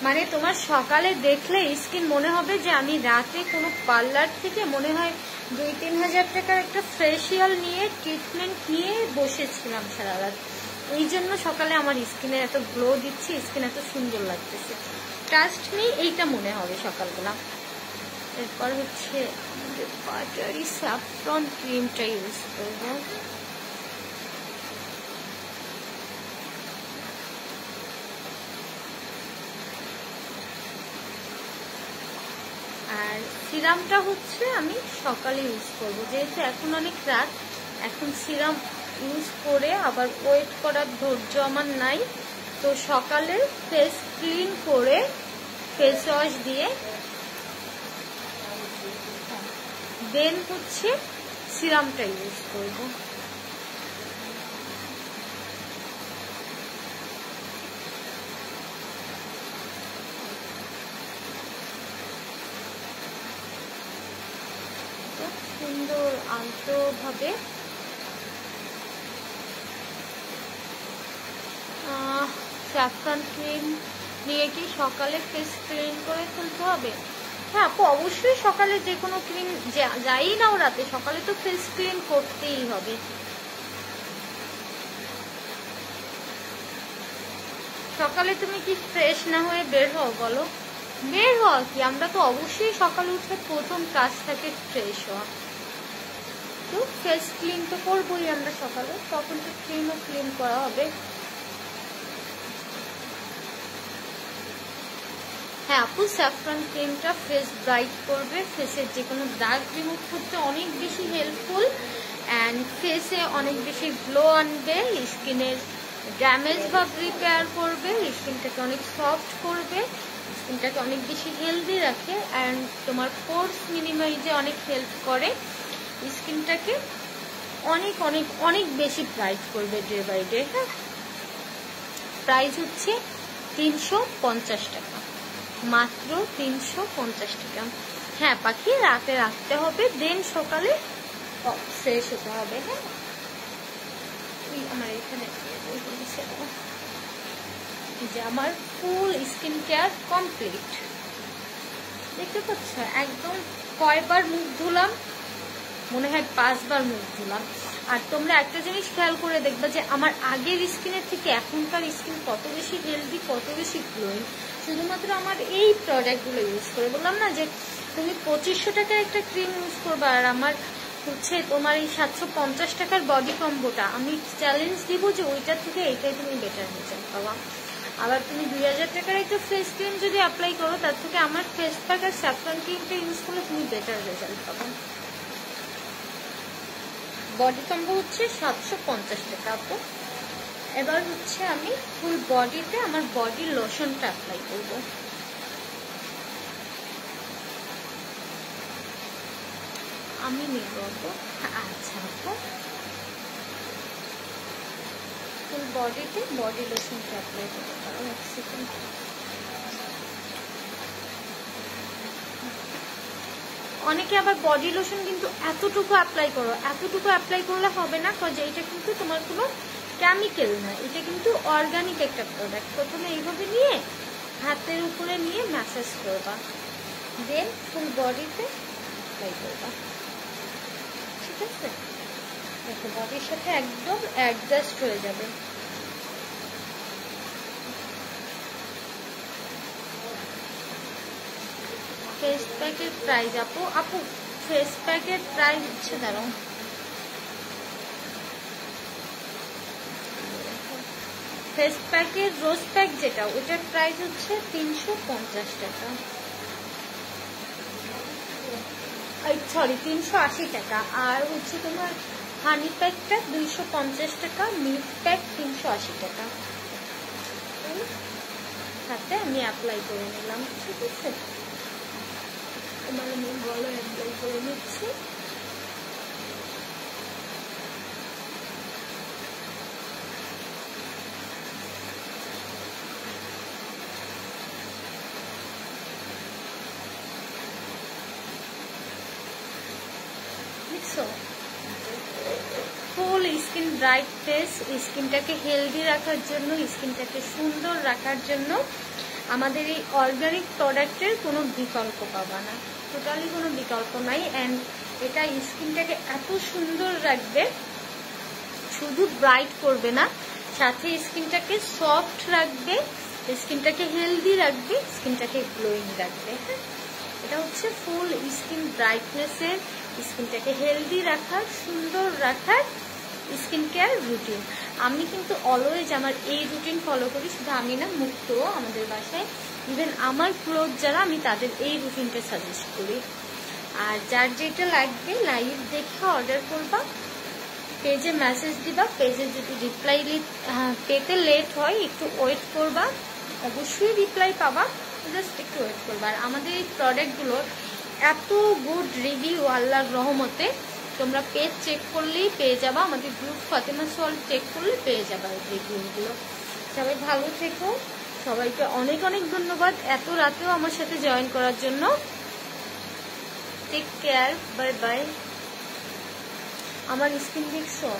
মানে তোমার সকালে দেখলে স্কিন মনে হবে যে আমি রাতে কোনো পার্লার থেকে মনে হয় 2-3 হাজার টাকার একটা ফেসিয়াল নিয়ে ট্রিটমেন্ট নিয়ে বসেছিলাম সারা রাত। এই জন্য সকালে আমার স্কিনে এত গ্লো দিচ্ছে, স্কিন এত সুন্দর লাগতেছে। ট্রাস্ট মি, এইটা মনে হবে সকালবেলা। এরপর হচ্ছে বাটারি স্যাফরন ক্রিমটা ইউজ করবো। আর সিরামটা হচ্ছে আমি সকালে ইউজ করবো, যেহেতু এখন অনেক রাত, এখন সিরাম ইউজ করে আবার ওয়েট করার ধৈর্য আমার নাই। তো সকালে ফেস ক্লিন করে ফেস ওয়াশ দিয়ে দেন হচ্ছে সিরামটা ইউজ করবো। সুন্দর আলতো ভাবে স্যাফরন ক্রিম নিয়ে কি সকালে ফেস ক্লিন করে ফেলতে হবে? হ্যাঁ আপু, অবশ্যই সকালে যে কোনো ক্রিম যাই নাও রাতে, সকালে তো ফেস ক্লিন করতেই হবে। সকালে তুমি কি ফ্রেশ না হয়ে বের হও বলো? বের হওয়া কি, আমরা তো অবশ্যই সকালে উঠে প্রথম কাজ থাকে ফ্রেশ হওয়া। তো ফেস ক্লিন তো করবোই আমরা সকালে, তখন তো ক্রিমও ক্লিন করা হবে। হ্যাঁ আপু, স্যাফরন ক্রিমটা ফেস ব্রাইট করবে, ফেসের যে কোনো দাগ রিমুভ করতে অনেক বেশি হেল্পফুল অ্যান্ড ফেসে অনেক বেশি গ্লো আনবে, স্কিনের ড্যামেজ বা রিপেয়ার করবে, স্কিনটাকে অনেক সফট করবে, স্কিনটাকে অনেক বেশি হেলদি রাখে অ্যান্ড তোমার পোরস মিনিমাইজে অনেক হেল্প করে, স্কিনটাকে অনেক অনেক অনেক বেশি ব্রাইট করবে ডে বাই ডে। হ্যাঁ, প্রাইস হচ্ছে 350 টাকা, মাত্র 350 টাকা। হ্যাঁ পাখি, রাতে রাখতে হবে, দেন সকালে ফ্রেশ হতে হবে। হ্যাঁ, আমার এখানে যে আমার ফুল স্কিন কেয়ার কমপ্লিট, দেখতে পাচ্ছ একদম। কয়বার মুখ ধুলাম? মনে হয় 5 বার মুখ ধুলাম। আর তোমরা একটা জিনিস খেয়াল করে দেখবা যে আমার আগের স্কিনের থেকে এখনকার স্কিন কত বেশি হেলদি, কত বেশি গ্লোয়িং, শুধুমাত্র আমার এই প্রোডাক্টগুলো ইউজ করে। বললাম না যে তুমি 2500 টাকার একটা ক্রিম ইউজ করবা আর আমার হচ্ছে তোমার এই 750 টাকার বডি কম্বোটা, আমি চ্যালেঞ্জ দিব যে ওইটার থেকে এইটাই তুমি বেটার রেজাল্ট পাবা। আবার তুমি 2000 টাকার একটা ফেস ক্রিম যদি অ্যাপ্লাই করো, তার থেকে আমার ফেস প্যাক আর স্যাফরন ক্রিমটা ইউজ করলে তুমি বেটার রেজাল্ট পাবা। বডি কম্বো হচ্ছে 750 টাকা আপু। এবার হচ্ছে আমি ফুল বডিতে আমার বডি লোশনটা অ্যাপ্লাই করবো। আমি নেব আপু। আচ্ছা আপু, ফুল বডিতে বডি লোশনটা অ্যাপ্লাই করতে পারো। এক সেকেন্ড। অনেকে আবার বডি লোশন কিন্তু এতটুকু অ্যাপ্লাই করো, এতটুকু অ্যাপ্লাই করলে হবে না, কারণ এটা কিন্তু তোমার কোনো কেমিক্যাল না, এটা কিন্তু অর্গানিক একটা প্রোডাক্ট। প্রথমে এইভাবে নিয়ে হাতের উপরে নিয়ে ম্যাসাজ করবা, দেন ফুল বডিতে অ্যাপ্লাই করবা, ঠিক আছে? দেখো বডির সাথে একদম অ্যাডজাস্ট হয়ে যাবে। ফেস প্যাকের প্রাইস আপু ফেস প্যাকের প্রাইস হচ্ছে দাঁড়াও, ফেস প্যাকের রোজ প্যাক যেটা ওটার প্রাইস হচ্ছে 350 টাকা, সরি 380 টাকা। আর হচ্ছে তোমার হানি প্যাকটা 250 টাকা, মিল্ক প্যাক 380 টাকা। হাতে আমি অ্যাপ্লাই করে নিলাম, ঠিক আছে? তোমার আমি বলো অ্যাপ্লাই করে নিচ্ছি। ফুল স্কিন ব্রাইট ফেস, স্কিনটাকে হেলদি রাখার জন্য, স্কিনটাকে সুন্দর রাখার জন্য আমাদের এই অর্গানিক প্রোডাক্টের কোনো বিকল্প পাবা না, টোটালি কোনো বিকল্প নাই। অ্যান্ড এটা স্কিনটাকে এত সুন্দর রাখবে, শুধু ব্রাইট করবে না, সাথে স্কিনটাকে সফট রাখবে, স্কিনটাকে হেলদি রাখবে, স্কিনটাকে গ্লোয়িং রাখবে। হ্যাঁ, এটা হচ্ছে ফুল স্কিন ব্রাইটনেসের, স্কিনটাকে হেলদি রাখার, সুন্দর রাখার স্কিন কেয়ার রুটিন। আমি কিন্তু অলওয়েজ আমার এই রুটিন ফলো করি, শুধু আমি না, মুক্ত আমাদের বাসায় ইভেন আমার ক্লোজ যারা, আমি তাদের এই রুটিনটা সাজেস্ট করি। আর যার যেটা লাগবে লাইভ দেখে অর্ডার করবা, পেজে মেসেজ দিবা, পেজে যদি রিপ্লাই পেতে লেট হয় একটু ওয়েট করবা, অবশ্যই রিপ্লাই পাবা, জাস্ট একটু ওয়েট করবা। আর আমাদের এই প্রোডাক্টগুলোর এত গুড রিভিউ আল্লাহর রহমতে, তোমরা পেজ চেক করলেই পেয়ে যাবা, আমাদের গ্রুপ ফাতেমা সল্ট চেক করলে পেয়ে যাবা এই রিভিউগুলো। সবাই ভালো থেকো, সবাইকে অনেক অনেক ধন্যবাদ এত রাতেও আমার সাথে জয়েন করার জন্য। Take care, bye bye. আমার স্কিন দেখছো?